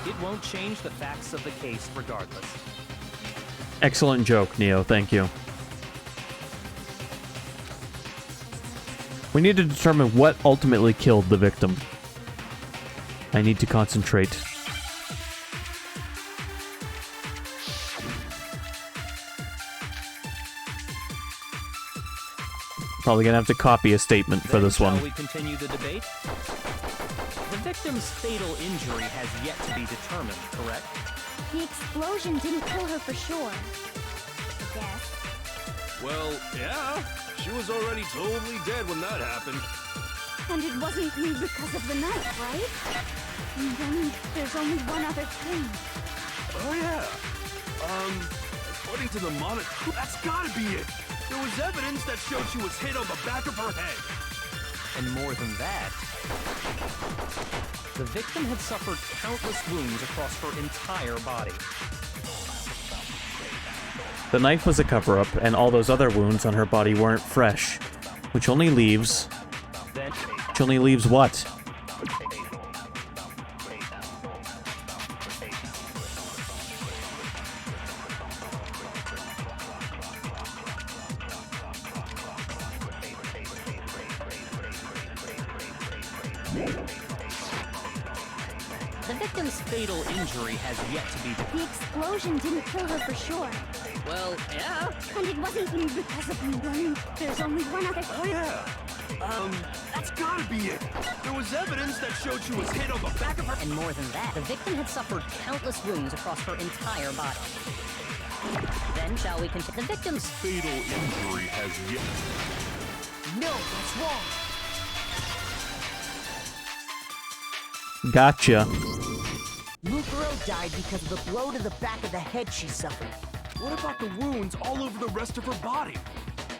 It won't change the facts of the case regardless. Excellent joke, Neo, thank you. We need to determine what ultimately killed the victim. I need to concentrate. Probably gonna have to copy a statement for this one. Shall we continue the debate? The victim's fatal injury has yet to be determined, correct? The explosion didn't kill her for sure. I guess. Well, yeah. She was already totally dead when that happened. And it wasn't because of the knife, right? And then there's only one other thing. Oh, yeah. As far According to the monitor, that's gotta be it. There was evidence that showed she was hit on the back of her head. And more than that, the victim had suffered countless wounds across her entire body. The knife was a cover-up, and all those other wounds on her body weren't fresh. Which only leaves... Then, Which only leaves what? the victim's fatal injury has yet to be... The explosion didn't kill her for sure. Well, yeah. And it wasn't even because of me running. There's only one other... Oh, yeah. That's gotta be it. There was evidence that showed she was hit on the back of her... And more than that, the victim had suffered countless wounds across her entire body. Then shall we continue? The victim's Fatal injury has yet. No, that's wrong. Gotcha. Mukuro died because of the blow to the back of the head she suffered. What about the wounds all over the rest of her body?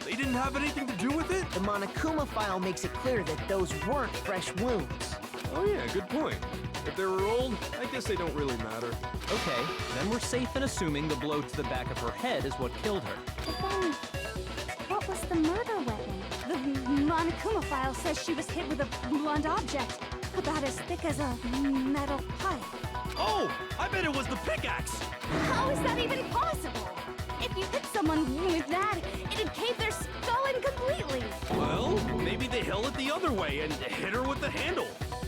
They didn't have anything to do with it? The Monokuma file makes it clear that those weren't fresh wounds. Oh yeah, good point. If they were old, I guess they don't really matter. Okay, then we're safe in assuming the blow to the back of her head is what killed her. But then, what was the murder weapon? The Monokuma file says she was hit with a blunt object, about as thick as a metal pipe. Oh, I bet it was the pickaxe! How is that even possible? If you hit someone with that, it'd cave their skull in completely. Well, maybe they held it the other way and hit her with the handle.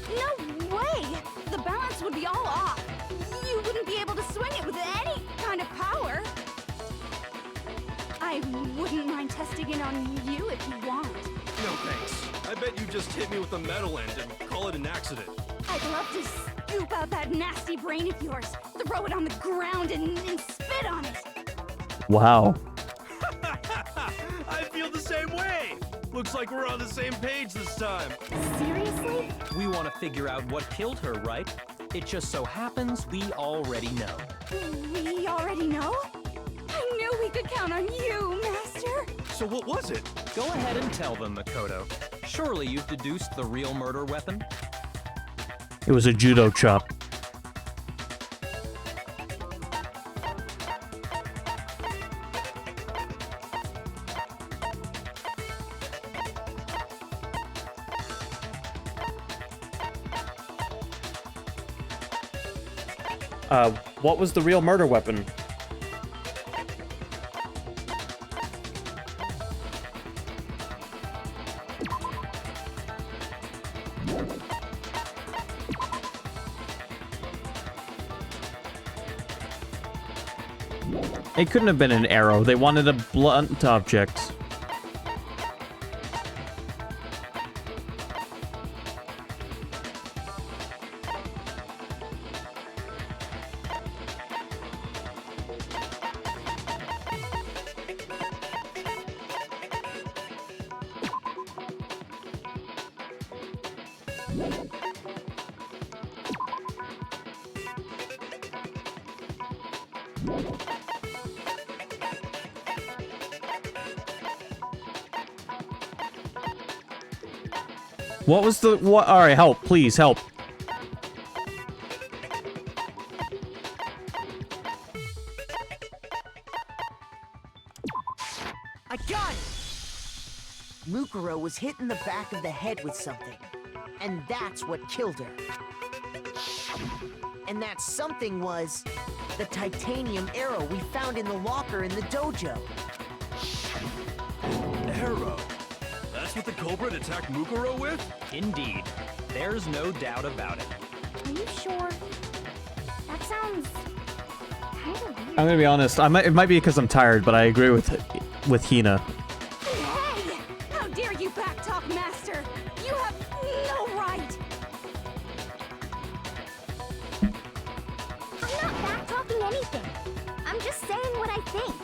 No way! The balance would be all off. You wouldn't be able to swing it with any kind of power. I wouldn't mind testing it on you if you want. No thanks. I bet you just hit me with the metal end and call it an accident. I'd love to scoop out that nasty brain of yours, throw it on the ground and spit on it. Wow. I feel the same way. Looks like we're on the same page this time. Seriously? We want to figure out what killed her, right? It just so happens we already know. We already know? I knew we could count on you, Master. So what was it? Go ahead and tell them, Makoto. Surely you've deduced the real murder weapon? It was a judo chop. What was the real murder weapon? It couldn't have been an arrow. They wanted a blunt object. What was the what? All right, help, please help. I got it! Mukuro was hit in the back of the head with something. And that's what killed her. And that something was the titanium arrow we found in the locker in the dojo. Arrow. That's what the Cobra attacked Mukuro with? Indeed. There's no doubt about it. Are you sure? That sounds kind of weird. I'm gonna be honest. It might be because I'm tired, but I agree with Hina. Hey! How dare you backtalk, Master? You have no right! I'm not backtalking anything. I'm just saying what I think.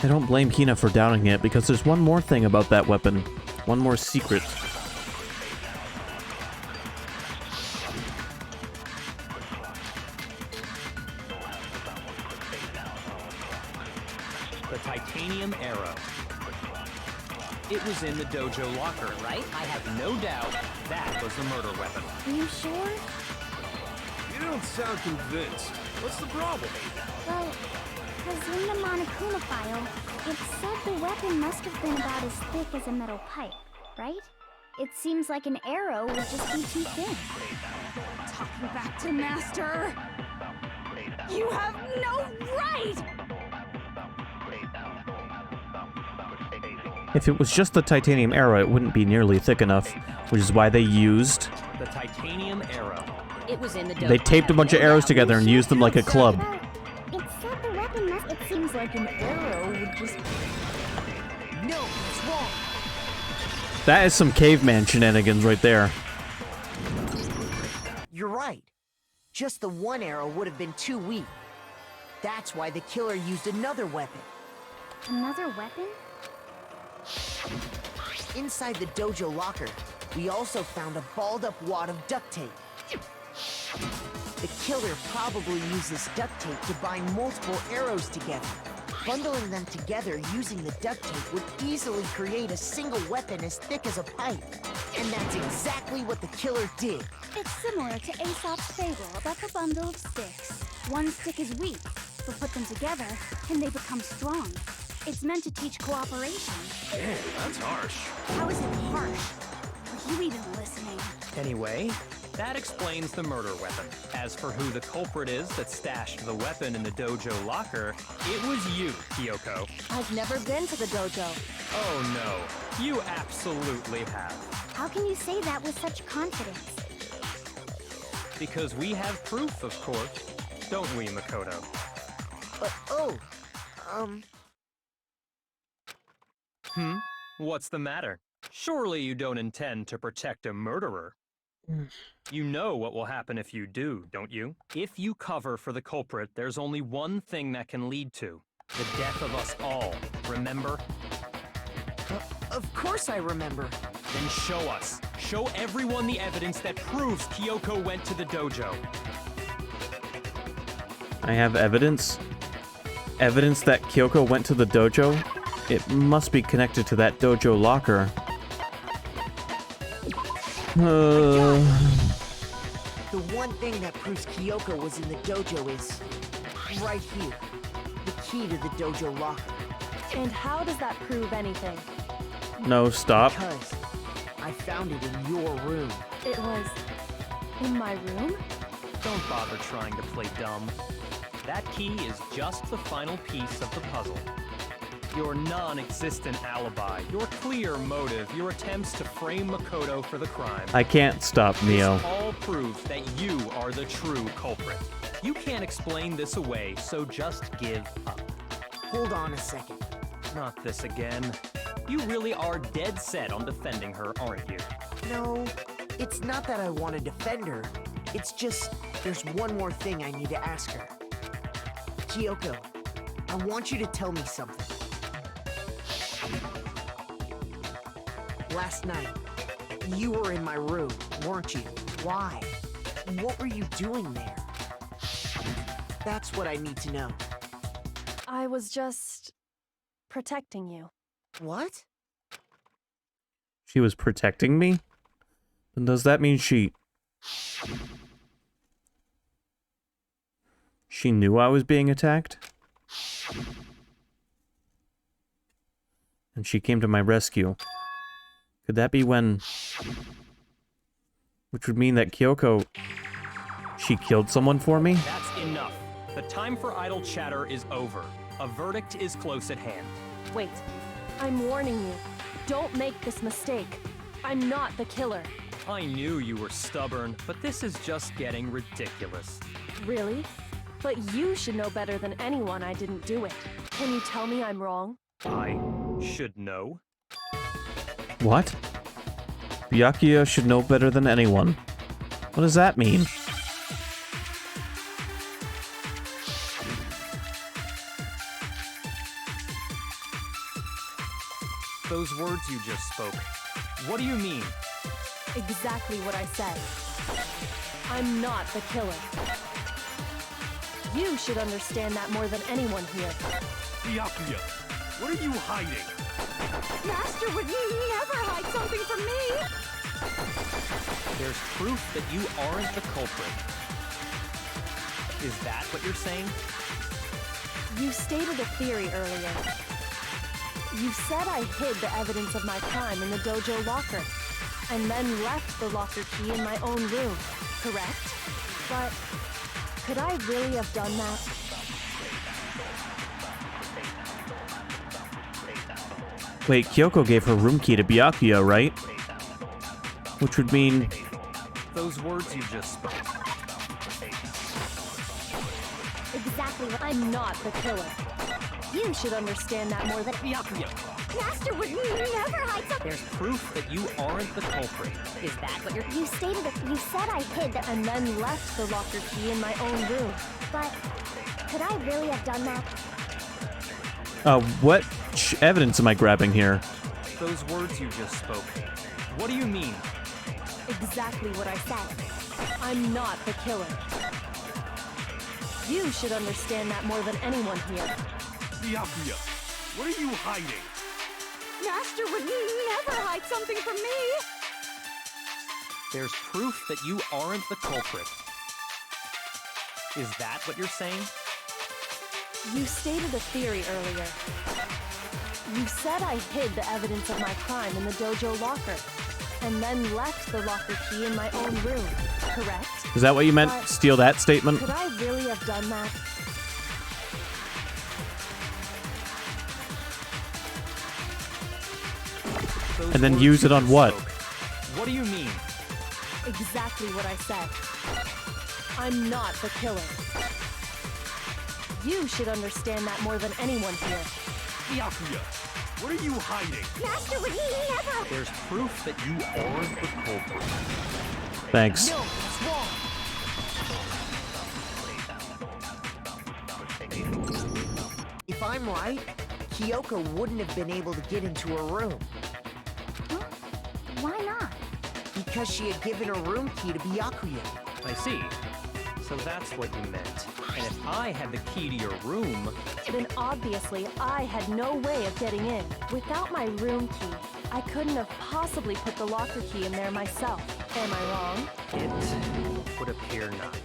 I don't blame Hina for doubting it, because there's one more thing about that weapon. One more secret. titanium arrow. It was in the dojo locker, right? I have no doubt that was the murder weapon. Are you sure? You don't sound convinced. What's the problem? Well, because in the Monokuma file, it said the weapon must have been about as thick as a metal pipe, right? It seems like an arrow would just be too thin. Talking back to Master! You have no right! If it was just the titanium arrow, it wouldn't be nearly thick enough, which is why they used... The titanium arrow. It was in the dojo. They taped a bunch of arrows together and used them like a club. It said the weapon must... It seems like an arrow would just... No, it's wrong. That is some caveman shenanigans right there. You're right. Just the one arrow would have been too weak. That's why the killer used another weapon. Another weapon? Inside the dojo locker, we also found a balled-up wad of duct tape. The killer probably used this duct tape to bind multiple arrows together. Bundling them together using the duct tape would easily create a single weapon as thick as a pipe. And that's exactly what the killer did. It's similar to Aesop's fable about the bundle of sticks. One stick is weak, but put them together, and they become strong. It's meant to teach cooperation. Damn, that's harsh. How is it harsh? Are you even listening? Anyway, that explains the murder weapon. As for who the culprit is that stashed the weapon in the dojo locker, it was you, Kyoko. I've never been to the dojo. Oh no, you absolutely have. How can you say that with such confidence? Because we have proof, of course. Don't we, Makoto? What's the matter? Surely you don't intend to protect a murderer. You know what will happen if you do, don't you? If you cover for the culprit, there's only one thing that can lead to the death of us all, remember? Of course I remember. Then show us. Show everyone the evidence that proves Kyoko went to the dojo. I have evidence. Evidence that Kyoko went to the dojo? It must be connected to that dojo locker. The one thing that proves Kyoko was in the dojo is right here. The key to the dojo locker. And how does that prove anything? No, stop. Because I found it in your room. It was in my room? Don't bother trying to play dumb. That key is just the final piece of the puzzle. Your non-existent alibi, your clear motive, your attempts to frame Makoto for the crime. I can't stop, Neo. This all proves that you are the true culprit. You can't explain this away, so just give up. Hold on a second. Not this again. You really are dead set on defending her, aren't you? No, it's not that I want to defend her. It's just, there's one more thing I need to ask her. Kyoko, I want you to tell me something. Last night, you were in my room, weren't you? Why? What were you doing there? That's what I need to know. I was just protecting you. What? She was protecting me? Then does that mean she knew I was being attacked? And she came to my rescue. Could that be when... Which would mean that Kyoko... She killed someone for me? That's enough. The time for idle chatter is over. A verdict is close at hand. Wait, I'm warning you. Don't make this mistake. I'm not the killer. I knew you were stubborn, but this is just getting ridiculous. Really? But you should know better than anyone I didn't do it. Can you tell me I'm wrong? I should know. What? Byakuya should know better than anyone. What does that mean? Those words you just spoke, what do you mean? Exactly what I said. I'm not the killer. You should understand that more than anyone here. Byakuya, What are you hiding? Master would never hide something from me! There's proof that you aren't the culprit. Is that what you're saying? You stated a theory earlier. You said I hid the evidence of my crime in the dojo locker, and then left the locker key in my own room, correct? But could I really have done that? Wait, Kyoko gave her room key to Byakuya, right? Which would mean... Those words you just spoke. Exactly. I'm not the killer. You should understand that more than Byakuya, Master would never hide something. there's proof that you aren't the culprit. Is that what you're... You stated it. You said I hid the... and then left the locker key in my own room. But could I really have done that? what evidence am I grabbing here? Those words you just spoke. What do you mean? Exactly what I said. I'm not the killer. You should understand that more than anyone here. Byakuya, what are you hiding? Master would never hide something from me! There's proof that you aren't the culprit. Is that what you're saying? You stated a theory earlier. You said I hid the evidence of my crime in the dojo locker, and then left the locker key in my own room, correct? Is that what you meant? But Steal that statement? could I really have done that? Those And then words use you it on just what? spoke. What do you mean? Exactly what I said. I'm not the killer. You should understand that more than anyone here. Byakuya, what are you hiding? Master would never... There's proof that you aren't the culprit. Thanks. No, it's wrong. If I'm right, Kyoko wouldn't have been able to get into her room Huh? Why not? because she had given her room key to Byakuya. I see. So that's what you meant. And if I had the key to your room, Then obviously I had no way of getting in. Without my room key, I couldn't have possibly put the locker key in there myself. Am I wrong? it would appear not.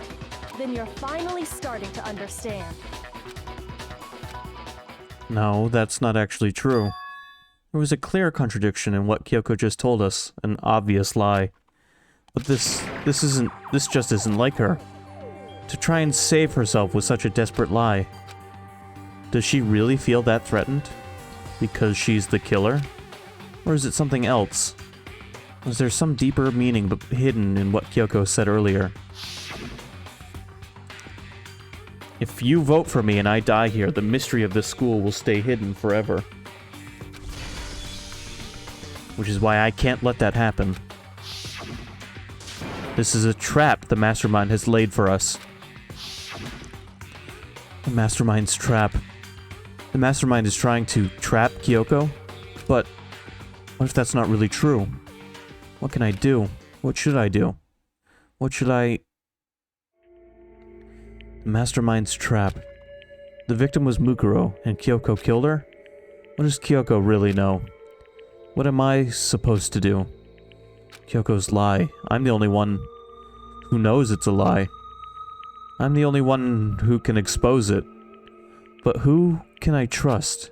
Then you're finally starting to understand. No, that's not actually true. There was a clear contradiction in what Kyoko just told us, an obvious lie. But this just isn't like her. To try and save herself with such a desperate lie. Does she really feel that threatened? Because she's the killer? Or is it something else? Was there some deeper meaning hidden in what Kyoko said earlier? If you vote for me and I die here, the mystery of this school will stay hidden forever. Which is why I can't let that happen. This is a trap the Mastermind has laid for us. The Mastermind's trap. The Mastermind is trying to trap Kyoko? But what if that's not really true? What can I do? What should I do? What should I... The Mastermind's trap. The victim was Mukuro, and Kyoko killed her? What does Kyoko really know? What am I supposed to do? Kyoko's lie. I'm the only one who knows it's a lie. I'm the only one who can expose it. But who can I trust?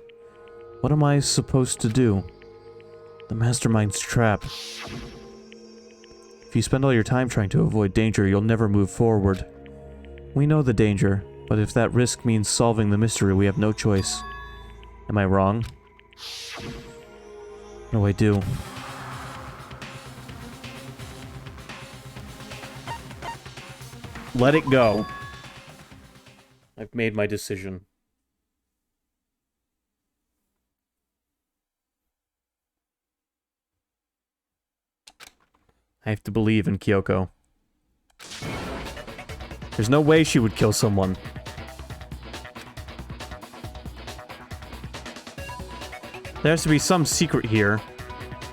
What am I supposed to do? The Mastermind's trap. If you spend all your time trying to avoid danger, you'll never move forward. We know the danger, but if that risk means solving the mystery, we have no choice. Am I wrong? What do I do? Let it go. I've made my decision. I have to believe in Kyoko. There's no way she would kill someone. There has to be some secret here.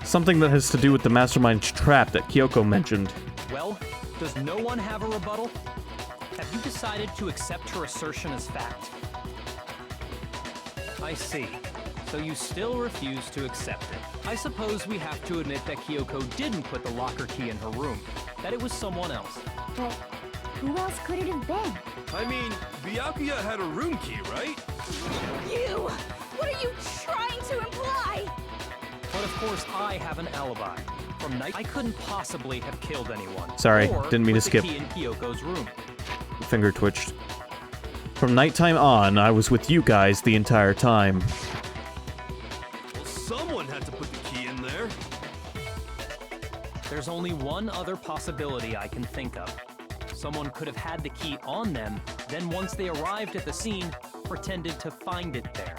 Something that has to do with the Mastermind's trap that Kyoko mentioned. Well, does no one have a rebuttal? Have you decided to accept her assertion as fact? I see. So you still refuse to accept it. I suppose we have to admit that Kyoko didn't put the locker key in her room, that it was someone else. But who else could it have been? I mean, Byakuya had a room key, right? You! What are you trying to imply? But of course, I have an alibi. From night, I couldn't possibly have killed anyone. Sorry, or didn't mean to put skip. the key in Kyoko's room. Finger twitched. From nighttime on, I was with you guys the entire time. Well, someone had to put the key in there. There's only one other possibility I can think of. Someone could have had the key on them, then once they arrived at the scene, pretended to find it there.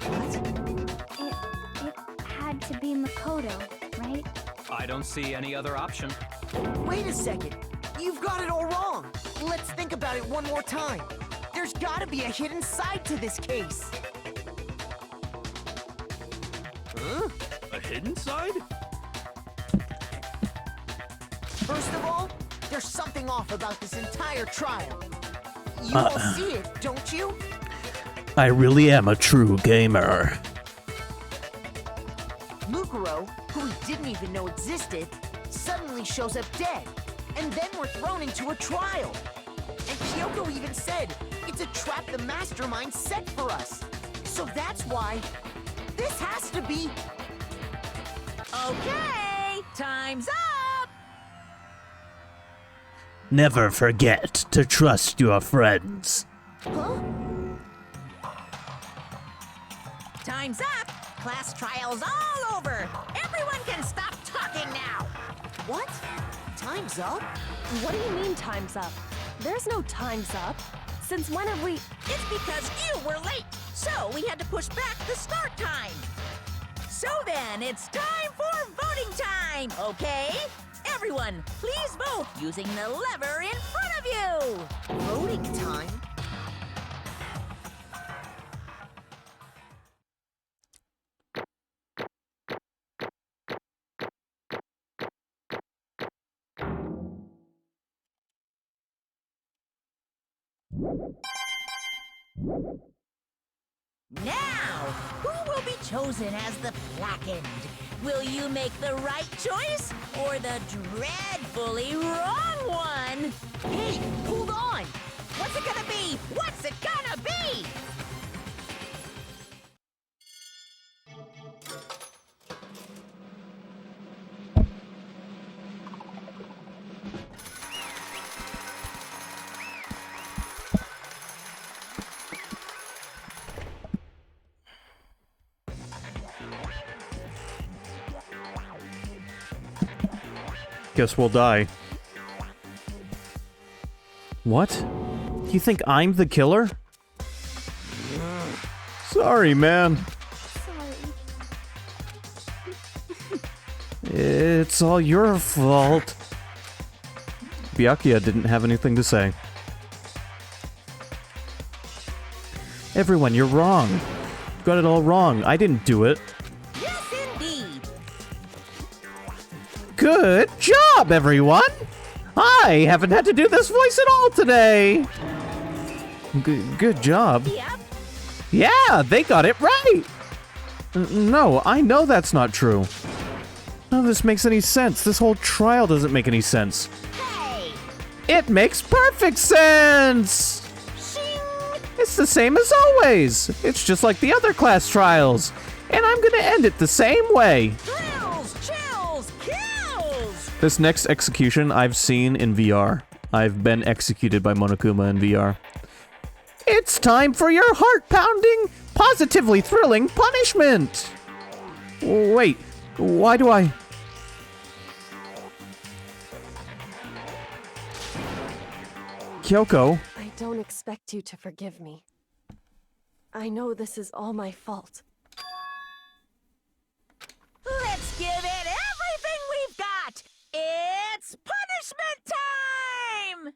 It had to be Makoto, right? I don't see any other option. Wait a second. You've got it all wrong. Let's think about it one more time. There's gotta be a hidden side to this case. Huh? A hidden side? First of all, there's something off about this entire trial. You all see it, don't you? I really am a true gamer. Mukuro, who we didn't even know existed, suddenly shows up dead. And then we're thrown into a trial. And Kyoko even said, it's a trap the mastermind set for us. So that's why this has to be... Okay, time's up! Never forget to trust your friends. Huh? Time's up! Class trial's all over! Everyone can stop talking now! What? Time's up? What do you mean time's up? There's no time's up. Since when have we... It's because you were late, so we had to push back the start time. So then, it's time for voting time, okay? Everyone, please vote using the lever in front of you! Voting time? Now, who will be chosen as the blackened? Will you make the right choice or the dreadfully wrong one? Hey, hold on! What's it gonna be? What's it gonna be? Guess we'll die. What? You think I'm the killer? Sorry, man. It's all your fault. Byakuya didn't have anything to say. Everyone, you're wrong. You got it all wrong. I didn't do it. Yes, indeed. Good job, everyone! I haven't had to do this voice at all today! Good job. Yep. Yeah, they got it right! No, I know that's not true. None of this makes any sense. This whole trial doesn't make any sense. Hey! It makes perfect sense! Shing! It's the same as always. It's just like the other class trials. And I'm gonna end it the same way. Thrills, chills, kills! This next execution I've seen in VR. I've been executed by Monokuma in VR. It's time for your heart-pounding, positively thrilling punishment! Wait, why do I... Kyoko? I don't expect you to forgive me. I know this is all my fault. Let's give it everything we've got! It's punishment time!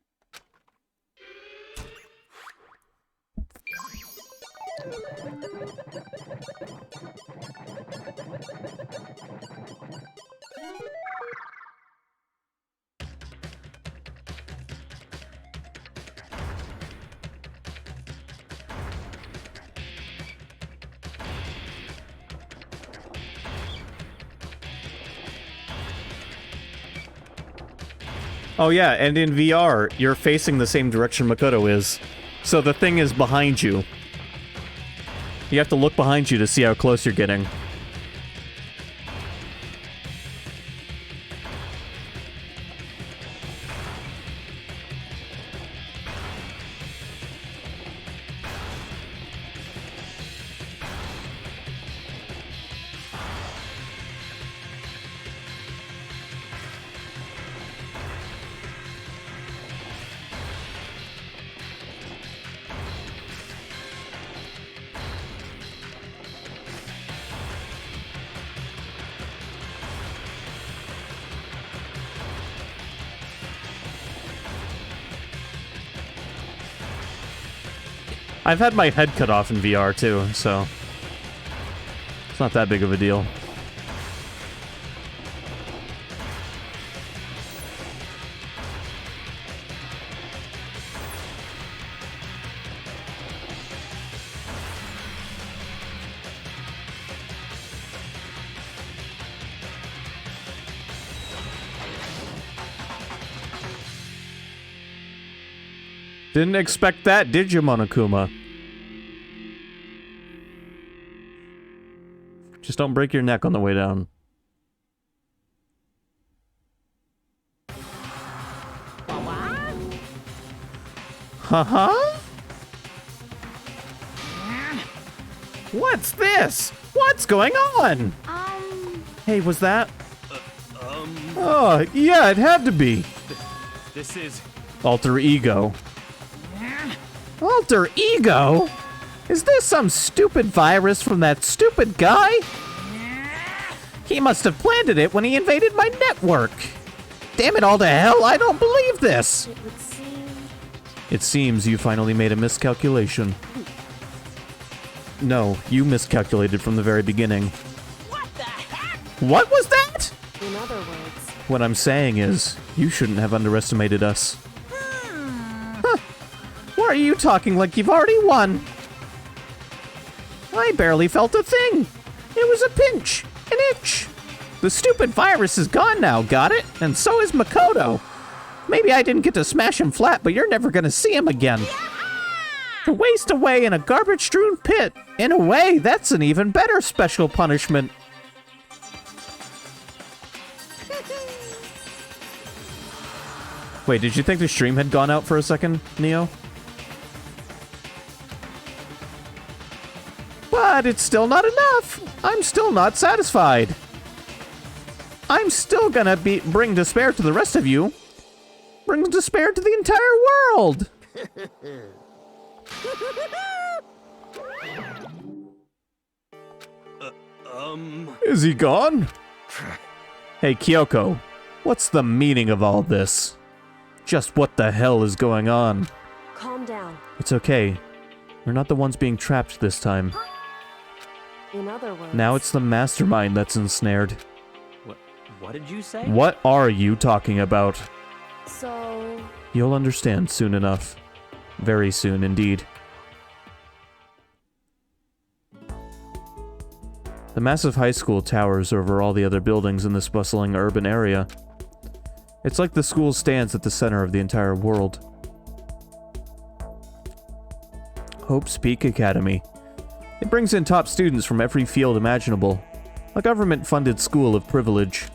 Oh yeah, and in VR, you're facing the same direction Makoto is. So the thing is behind you. You have to look behind you to see how close you're getting. I've had my head cut off in VR too, so it's not that big of a deal. Didn't expect that, did you, Monokuma? Just don't break your neck on the way down. Huh? What's this? What's going on? Hey, was that? Oh, yeah, it had to be. This is... Alter Ego. Alter Ego? Is this some stupid virus from that stupid guy? He must have planted it when he invaded my network. Damn it all to hell, I don't believe this. It would seem... It seems you finally made a miscalculation. No, you miscalculated from the very beginning. What the heck? What was that? In other words... What I'm saying is, you shouldn't have underestimated us. Huh. Why are you talking like you've already won? I barely felt a thing. It was a pinch, an itch. The stupid virus is gone now, got it? And so is Makoto. Maybe I didn't get to smash him flat, but you're never gonna see him again. To waste away in a garbage-strewn pit. In a way, that's an even better special punishment. Wait, did you think the stream had gone out for a second, Neo? But it's still not enough. I'm still not satisfied. I'm still gonna bring despair to the rest of you. Bring despair to the entire world. Is he gone? Hey, Kyoko, what's the meaning of all this? Just what the hell is going on? Calm down. It's okay. We're not the ones being trapped this time. In other words... Now it's the mastermind that's ensnared. What did you say? What are you talking about? So... You'll understand soon enough. Very soon indeed. The massive high school towers over all the other buildings in this bustling urban area. It's like the school stands at the center of the entire world. Hope's Peak Academy. It brings in top students from every field imaginable. A government-funded school of privilege.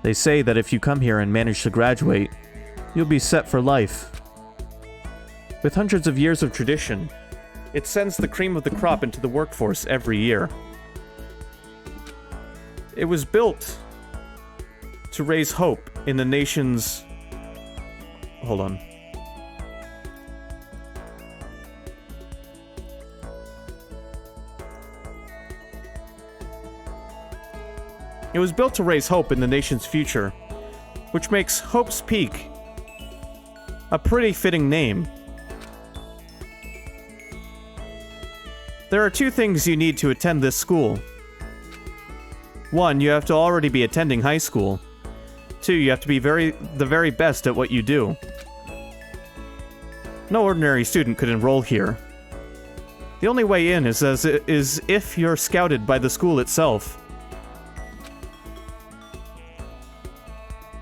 They say that if you come here and manage to graduate, you'll be set for life. With hundreds of years of tradition, it sends the cream of the crop into the workforce every year. It was built to raise hope in the nation's... Hold on. It was built to raise hope in the nation's future, which makes Hope's Peak a pretty fitting name. There are two things you need to attend this school. One, you have to already be attending high school. Two, you have to be the very best at what you do. No ordinary student could enroll here. The only way in is if you're scouted by the school itself.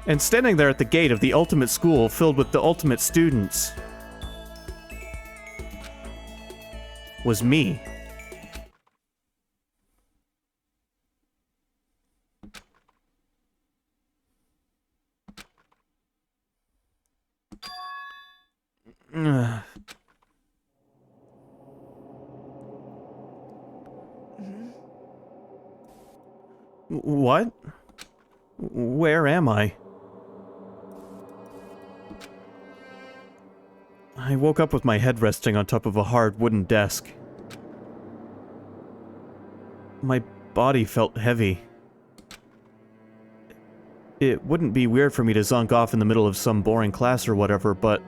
And standing there at the gate of the ultimate school filled with the ultimate students was me. What? Where am I? I woke up with my head resting on top of a hard wooden desk. My body felt heavy. It wouldn't be weird for me to zonk off in the middle of some boring class or whatever, but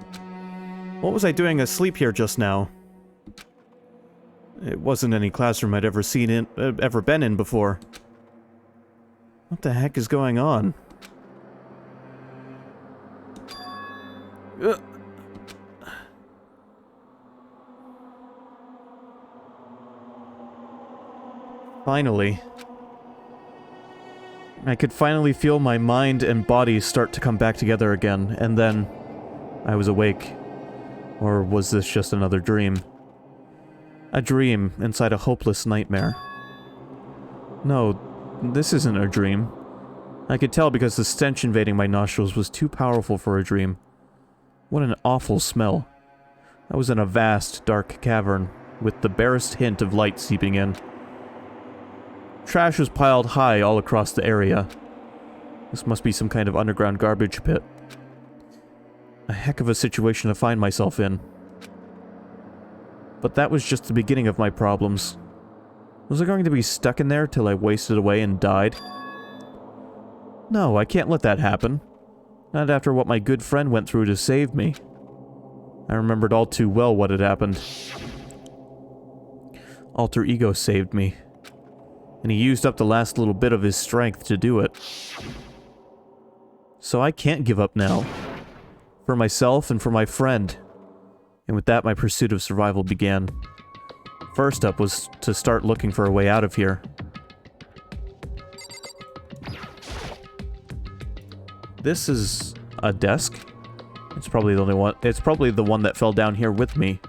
what was I doing asleep here just now? It wasn't any classroom I'd ever been in before. What the heck is going on? Finally. I could finally feel my mind and body start to come back together again, and then I was awake. Or was this just another dream? A dream inside a hopeless nightmare. No, this isn't a dream. I could tell because the stench invading my nostrils was too powerful for a dream. What an awful smell. I was in a vast, dark cavern, with the barest hint of light seeping in. Trash was piled high all across the area. This must be some kind of underground garbage pit. A heck of a situation to find myself in. But that was just the beginning of my problems. Was I going to be stuck in there till I wasted away and died? No, I can't let that happen. Not after what my good friend went through to save me. I remembered all too well what had happened. Alter Ego saved me. And he used up the last little bit of his strength to do it. So I can't give up now. For myself and for my friend. And with that, my pursuit of survival began. First up was to start looking for a way out of here. This is a desk. It's probably the only one. It's probably the one that fell down here with me.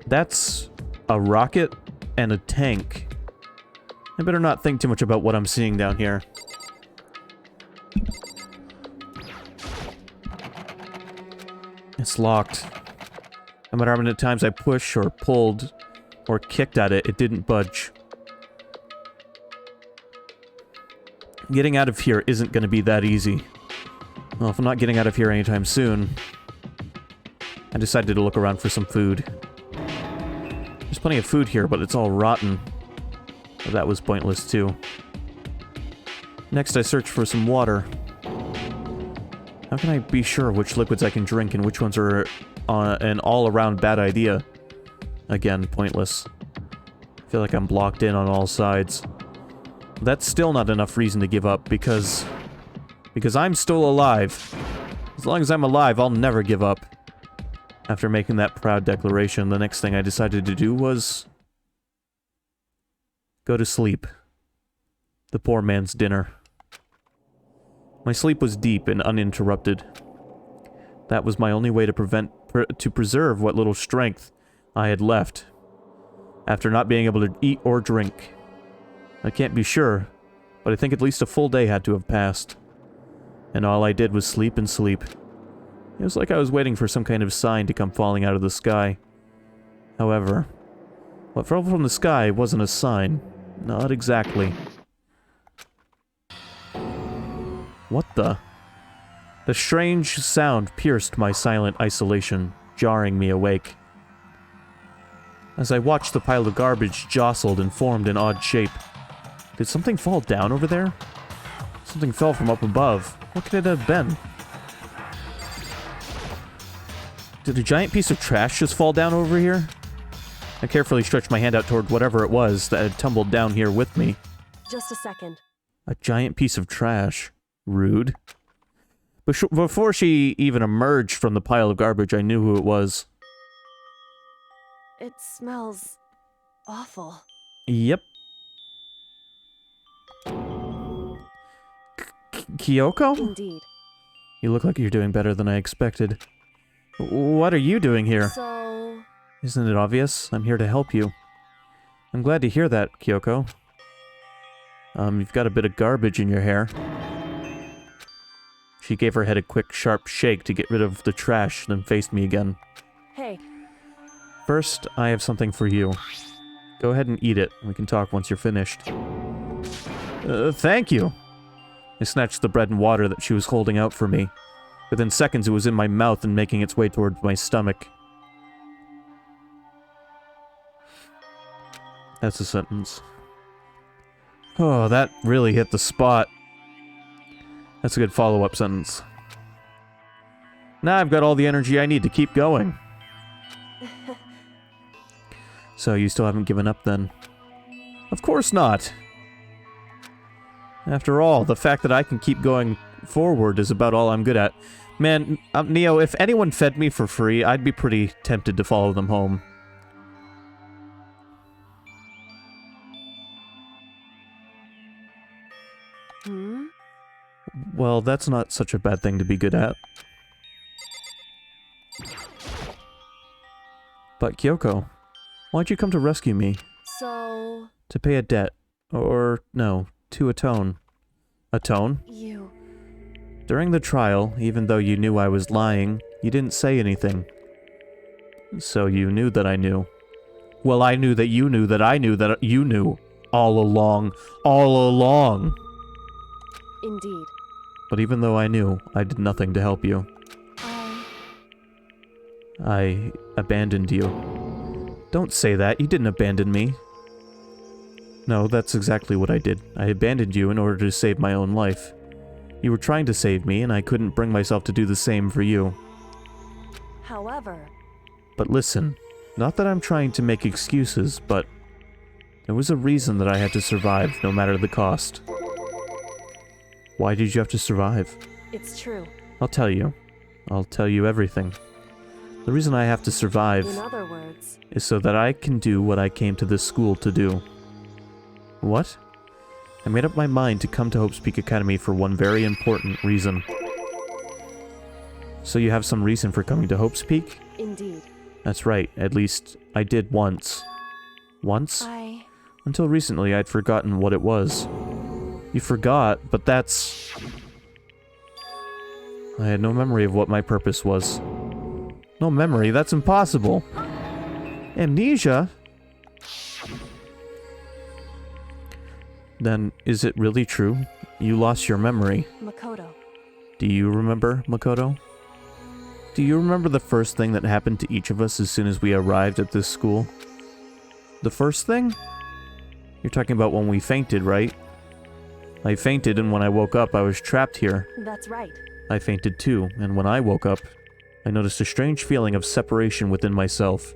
That's a rocket and a tank. I better not think too much about what I'm seeing down here. It's locked. No matter how many times I pushed or pulled or kicked at it, it didn't budge. Getting out of here isn't going to be that easy. Well, if I'm not getting out of here anytime soon, I decided to look around for some food. There's plenty of food here, but it's all rotten. But that was pointless too. Next, I searched for some water. How can I be sure which liquids I can drink and which ones are an all-around bad idea? Again, pointless. I feel like I'm blocked in on all sides. That's still not enough reason to give up, because I'm still alive. As long as I'm alive, I'll never give up. After making that proud declaration, the next thing I decided to do was go to sleep. The poor man's dinner. My sleep was deep and uninterrupted. That was my only way to preserve what little strength I had left, after not being able to eat or drink. I can't be sure, but I think at least a full day had to have passed. And all I did was sleep and sleep. It was like I was waiting for some kind of sign to come falling out of the sky. However, what fell from the sky wasn't a sign. Not exactly. What the? The strange sound pierced my silent isolation, jarring me awake. As I watched, the pile of garbage jostled and formed an odd shape. Did something fall down over there? Something fell from up above. What could it have been? Did a giant piece of trash just fall down over here? I carefully stretched my hand out toward whatever it was that had tumbled down here with me. Just a second. A giant piece of trash. Rude. Before she even emerged from the pile of garbage, I knew who it was. It smells awful. Yep. Kyoko? Indeed. You look like you're doing better than I expected. What are you doing here? So... Isn't it obvious? I'm here to help you. I'm glad to hear that, Kyoko. You've got a bit of garbage in your hair. She gave her head a quick, sharp shake to get rid of the trash, then faced me again. Hey. First, I have something for you. Go ahead and eat it. We can talk once you're finished. Thank you! I snatched the bread and water that she was holding out for me. Within seconds, it was in my mouth and making its way towards my stomach. That's a sentence. Oh, that really hit the spot. That's a good follow-up sentence. Now I've got all the energy I need to keep going. So, you still haven't given up then? Of course not! After all, the fact that I can keep going forward is about all I'm good at. Man, Neo, if anyone fed me for free, I'd be pretty tempted to follow them home. Hmm? Well, that's not such a bad thing to be good at. But Kyoko, why'd you come to rescue me? So... To pay a debt. Or, no, to atone. Atone? You... During the trial, even though you knew I was lying, you didn't say anything. So you knew that I knew. Well, I knew that you knew that I knew that you knew. All along. All along! Indeed. But even though I knew, I did nothing to help you. I abandoned you. Don't say that, you didn't abandon me. No, that's exactly what I did. I abandoned you in order to save my own life. You were trying to save me, and I couldn't bring myself to do the same for you. However... But listen, not that I'm trying to make excuses, but there was a reason that I had to survive, no matter the cost. Why did you have to survive? It's true. I'll tell you. I'll tell you everything. The reason I have to survive In other words... is so that I can do what I came to this school to do. What? I made up my mind to come to Hope's Peak Academy for one very important reason. So you have some reason for coming to Hope's Peak? Indeed. That's right, at least I did once. Once? Until recently I'd forgotten what it was. You forgot, but that's... I had no memory of what my purpose was. No memory? That's impossible! Amnesia? Then, is it really true? You lost your memory. Makoto. Do you remember, Makoto? Do you remember the first thing that happened to each of us as soon as we arrived at this school? The first thing? You're talking about when we fainted, right? I fainted, and when I woke up, I was trapped here. That's right. I fainted too, and when I woke up, I noticed a strange feeling of separation within myself.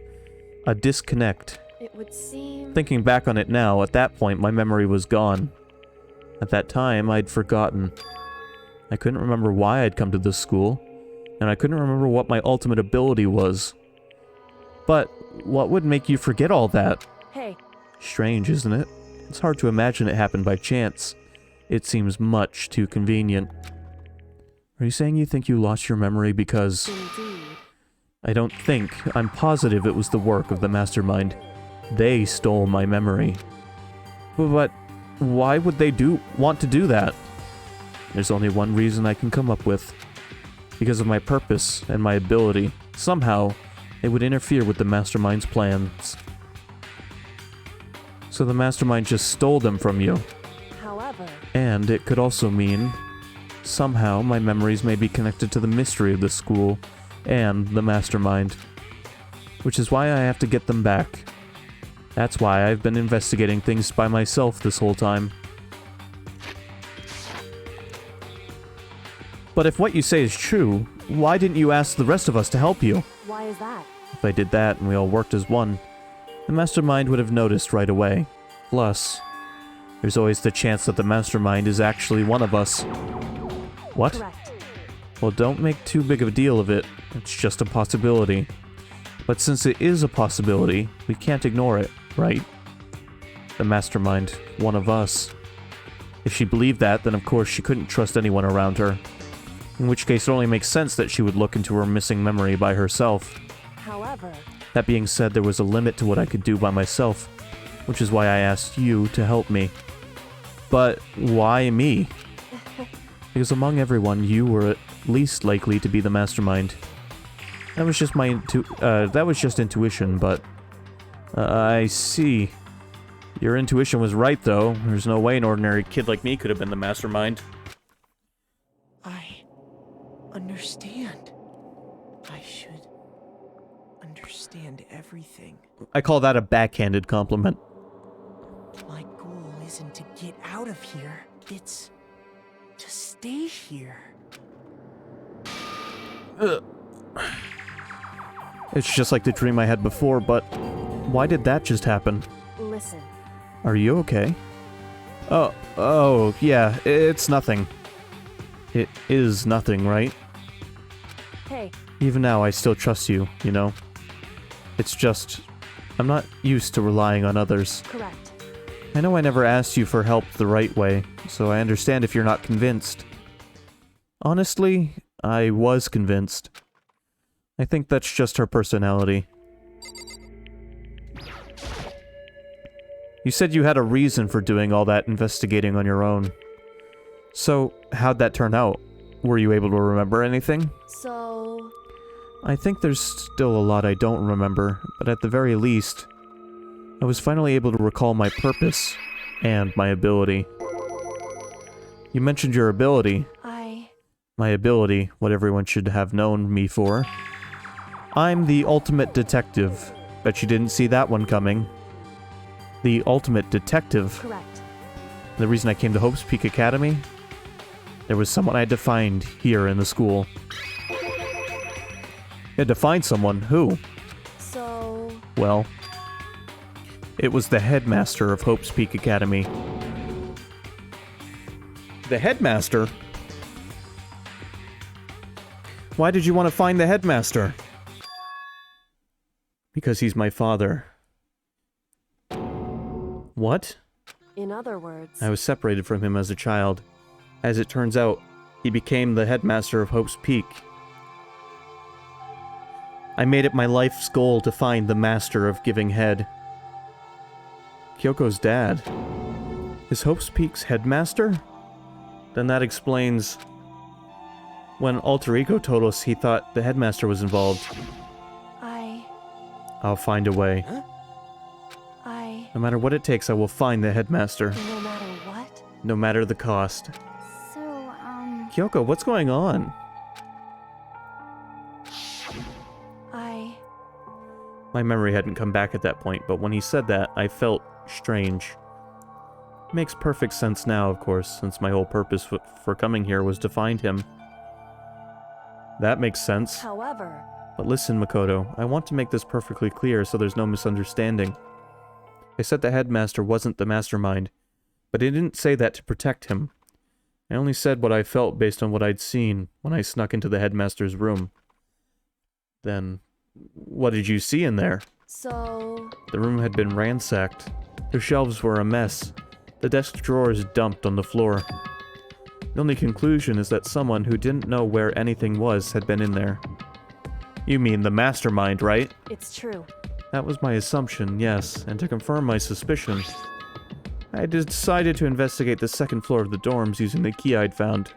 A disconnect. It would seem... Thinking back on it now, at that point, my memory was gone. At that time, I'd forgotten. I couldn't remember why I'd come to this school, and I couldn't remember what my ultimate ability was. But, what would make you forget all that? Hey. Strange, isn't it? It's hard to imagine it happened by chance. It seems much too convenient. Are you saying you think you lost your memory because... Indeed. I don't think. I'm positive it was the work of the Mastermind. They stole my memory. But why would they want to do that? There's only one reason I can come up with. Because of my purpose and my ability. Somehow, it would interfere with the Mastermind's plans. So the Mastermind just stole them from you. However... And it could also mean... Somehow, my memories may be connected to the mystery of the school and the Mastermind. Which is why I have to get them back. That's why I've been investigating things by myself this whole time. But if what you say is true, why didn't you ask the rest of us to help you? Why is that? If I did that and we all worked as one, the Mastermind would have noticed right away. Plus, there's always the chance that the Mastermind is actually one of us. What? Correct. Well, don't make too big of a deal of it. It's just a possibility. But since it is a possibility, we can't ignore it, right? The Mastermind, one of us. If she believed that, then of course she couldn't trust anyone around her. In which case it only makes sense that she would look into her missing memory by herself. However, That being said, there was a limit to what I could do by myself, which is why I asked you to help me. But why me? Because among everyone, you were at least likely to be the mastermind. That was just intuition, but I see. Your intuition was right, though. There's no way an ordinary kid like me could have been the mastermind. I understand. I should understand everything. I call that a backhanded compliment. My goal isn't to get out of here. It's to stay here. It's just like the dream I had before, but why did that just happen? listen. Are you okay? Oh, yeah, it's nothing. It is nothing, right? Hey, Even now, I still trust you, you know? It's just, I'm not used to relying on others. correct. I know I never asked you for help the right way, so I understand if you're not convinced. Honestly, I was convinced. I think that's just her personality. You said you had a reason for doing all that investigating on your own. So, how'd that turn out? Were you able to remember anything? So, I think there's still a lot I don't remember, but at the very least, I was finally able to recall my purpose and my ability. You mentioned your ability. My ability, what everyone should have known me for. I'm the ultimate detective. Bet you didn't see that one coming. The ultimate detective. correct. The reason I came to Hope's Peak Academy? There was someone I had to find here in the school. You had to find someone. Who? So, Well, it was the headmaster of Hope's Peak Academy. The headmaster? Why did you want to find the headmaster? Because he's my father. What? in other words, I was separated from him as a child. As it turns out, he became the headmaster of Hope's Peak. I made it my life's goal to find the master of giving head. Kyoko's dad. Is Hope's Peak's headmaster? Then that explains... When Alter Ego told us he thought the headmaster was involved. I'll find a way. No matter what it takes, I will find the headmaster. no matter what? No matter the cost. So, Kyoko, what's going on? My memory hadn't come back at that point, but when he said that, I felt strange. Makes perfect sense now, of course, since my whole purpose for coming here was to find him. That makes sense. However, But listen, Makoto, I want to make this perfectly clear so there's no misunderstanding. I said the headmaster wasn't the mastermind, but I didn't say that to protect him. I only said what I felt based on what I'd seen when I snuck into the headmaster's room. Then, what did you see in there? so, The room had been ransacked. The shelves were a mess. The desk drawers dumped on the floor. The only conclusion is that someone who didn't know where anything was had been in there. You mean the mastermind, right? it's true. That was my assumption, yes, and to confirm my suspicion, I decided to investigate the second floor of the dorms using the key I'd found.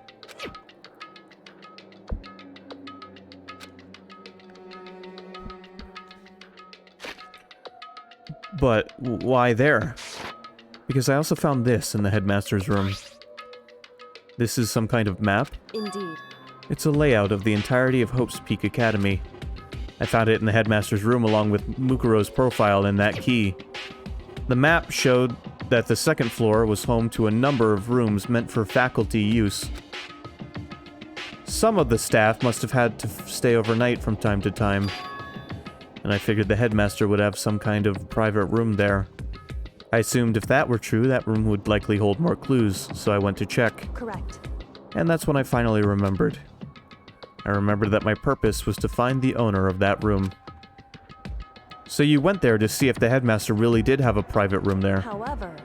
But why there? Because I also found this in the headmaster's room. This is some kind of map? Indeed. It's a layout of the entirety of Hope's Peak Academy. I found it in the headmaster's room along with Mukuro's profile and that key. The map showed that the second floor was home to a number of rooms meant for faculty use. Some of the staff must have had to stay overnight from time to time, and I figured the headmaster would have some kind of private room there. I assumed if that were true, that room would likely hold more clues, so I went to check. Correct. And that's when I finally remembered. I remembered that my purpose was to find the owner of that room. So you went there to see if the headmaster really did have a private room there. However,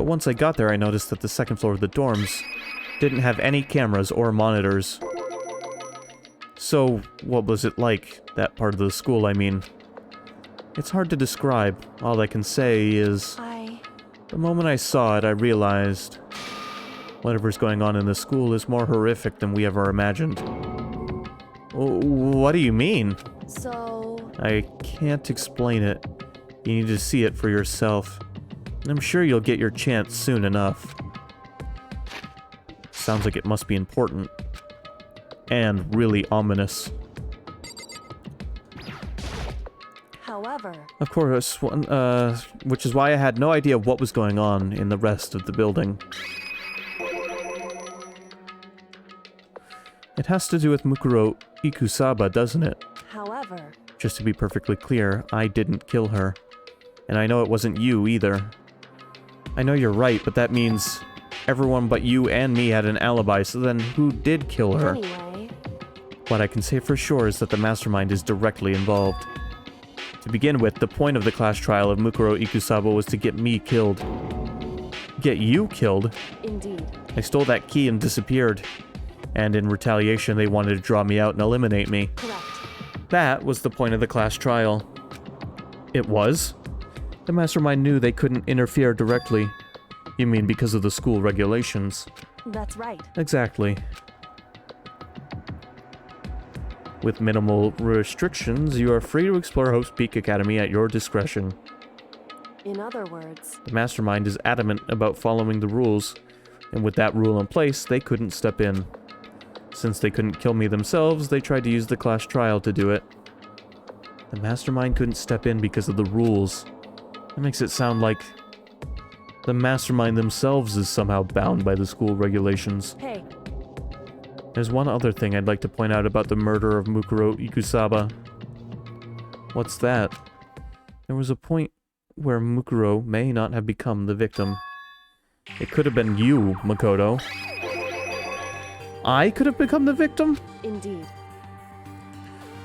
But once I got there, I noticed that the second floor of the dorms didn't have any cameras or monitors. So, what was it like, that part of the school, I mean? It's hard to describe. All I can say is... The moment I saw it, I realized... whatever's going on in the school is more horrific than we ever imagined. What do you mean? So... I can't explain it. You need to see it for yourself. And I'm sure you'll get your chance soon enough. Sounds like it must be important. And really ominous. However... Of course, which is why I had no idea what was going on in the rest of the building. It has to do with Mukuro Ikusaba, doesn't it? However... Just to be perfectly clear, I didn't kill her. And I know it wasn't you, either. I know you're right, but that means everyone but you and me had an alibi, so then who did kill her? Anyway... What I can say for sure is that the mastermind is directly involved. To begin with, the point of the class trial of Mukuro Ikusaba was to get me killed. Get you killed? Indeed. I stole that key and disappeared. And in retaliation, they wanted to draw me out and eliminate me. Correct. That was the point of the class trial. It was? The mastermind knew they couldn't interfere directly. You mean because of the school regulations? That's right. Exactly. With minimal restrictions, you are free to explore Hope's Peak Academy at your discretion. In other words... The mastermind is adamant about following the rules, and with that rule in place, they couldn't step in. Since they couldn't kill me themselves, they tried to use the class trial to do it. The mastermind couldn't step in because of the rules. That makes it sound like the mastermind themselves is somehow bound by the school regulations. Hey. There's one other thing I'd like to point out about the murder of Mukuro Ikusaba. What's that? There was a point where Mukuro may not have become the victim. It could have been you, Makoto. I could have become the victim? Indeed.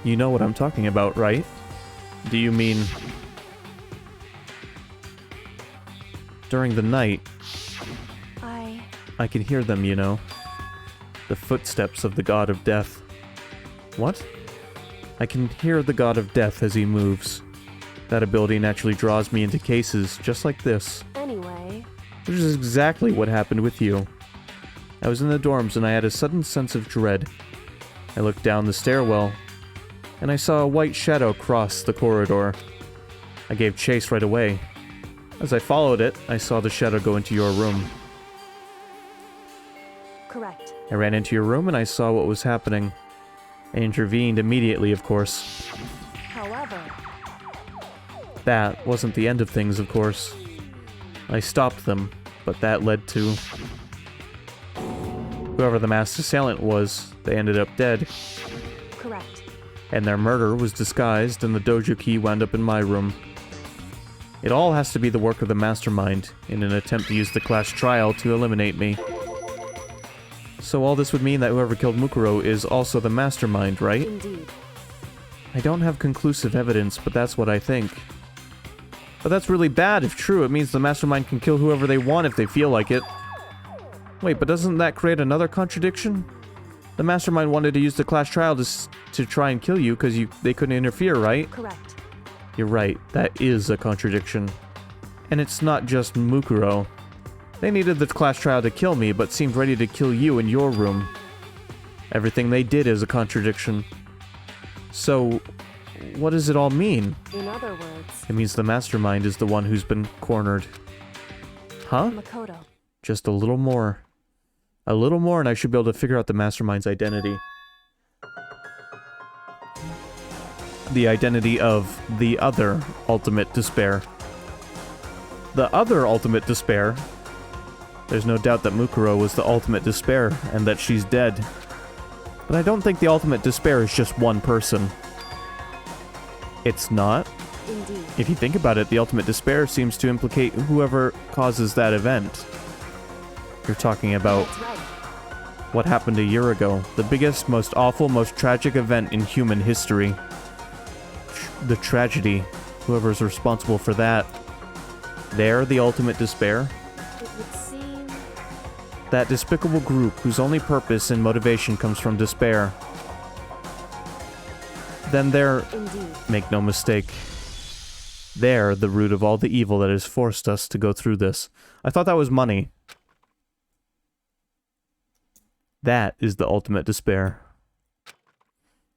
You know what I'm talking about, right? Do you mean... During the night, I could hear them, you know. The footsteps of the god of death. What? I can hear the god of death as he moves. That ability naturally draws me into cases just like this. Anyway... Which is exactly what happened with you. I was in the dorms and I had a sudden sense of dread. I looked down the stairwell, and I saw a white shadow cross the corridor. I gave chase right away. As I followed it, I saw the shadow go into your room. Correct. I ran into your room and I saw what was happening. I intervened immediately, of course. However... That wasn't the end of things, of course. I stopped them, but that led to... Whoever the masked assailant was, they ended up dead. Correct. And their murder was disguised and the dojo key wound up in my room. It all has to be the work of the mastermind, in an attempt to use the class trial to eliminate me. So all this would mean that whoever killed Mukuro is also the mastermind, right? Indeed. I don't have conclusive evidence, but that's what I think. But that's really bad if true. It means the mastermind can kill whoever they want if they feel like it. Wait, but doesn't that create another contradiction? The mastermind wanted to use the class trial to try and kill you because they couldn't interfere, right? Correct. You're right, that is a contradiction. And it's not just Mukuro. They needed the class trial to kill me, but seemed ready to kill you in your room. Everything they did is a contradiction. So, what does it all mean? In other words... It means the mastermind is the one who's been cornered. Huh? Makoto. Just a little more. A little more and I should be able to figure out the mastermind's identity. The identity of the other ultimate despair. The other ultimate despair? There's no doubt that Mukuro was the ultimate despair and that she's dead. But I don't think the ultimate despair is just one person. It's not? Indeed. If you think about it, the ultimate despair seems to implicate whoever causes that event. You're talking about That's right. what happened a year ago. The biggest, most awful, most tragic event in human history. The tragedy. Whoever's responsible for that. They're the ultimate despair? It would seem... That despicable group whose only purpose and motivation comes from despair. Then they're... Indeed. Make no mistake. They're the root of all the evil that has forced us to go through this. I thought that was money. That is the ultimate despair.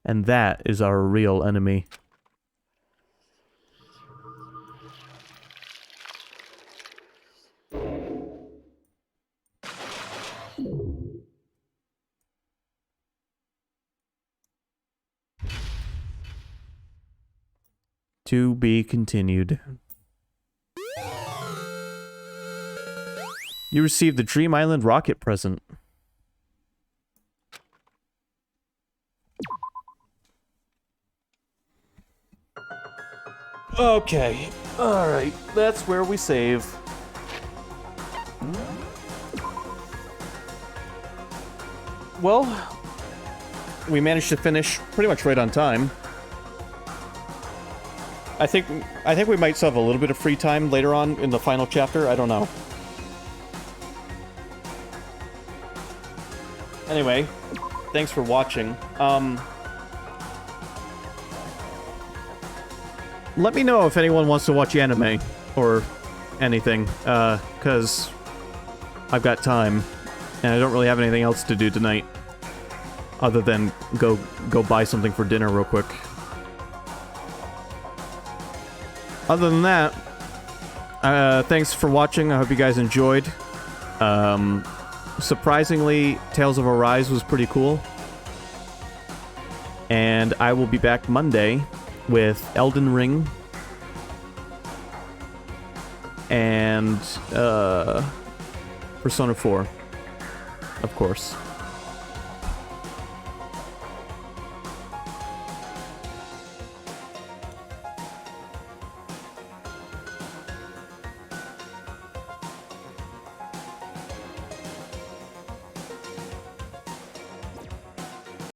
And that is our real enemy. To be continued. You received the Dream Island rocket present. Okay. Alright. That's where we save. Well, we managed to finish pretty much right on time. I think we might still have a little bit of free time later on in the final chapter. I don't know. Anyway, thanks for watching. Let me know if anyone wants to watch anime or anything, because I've got time and I don't really have anything else to do tonight other than go buy something for dinner real quick. Other than that, thanks for watching. I hope you guys enjoyed. Surprisingly, Tales of Arise was pretty cool. And I will be back Monday with Elden Ring. And, Persona 4. Of course.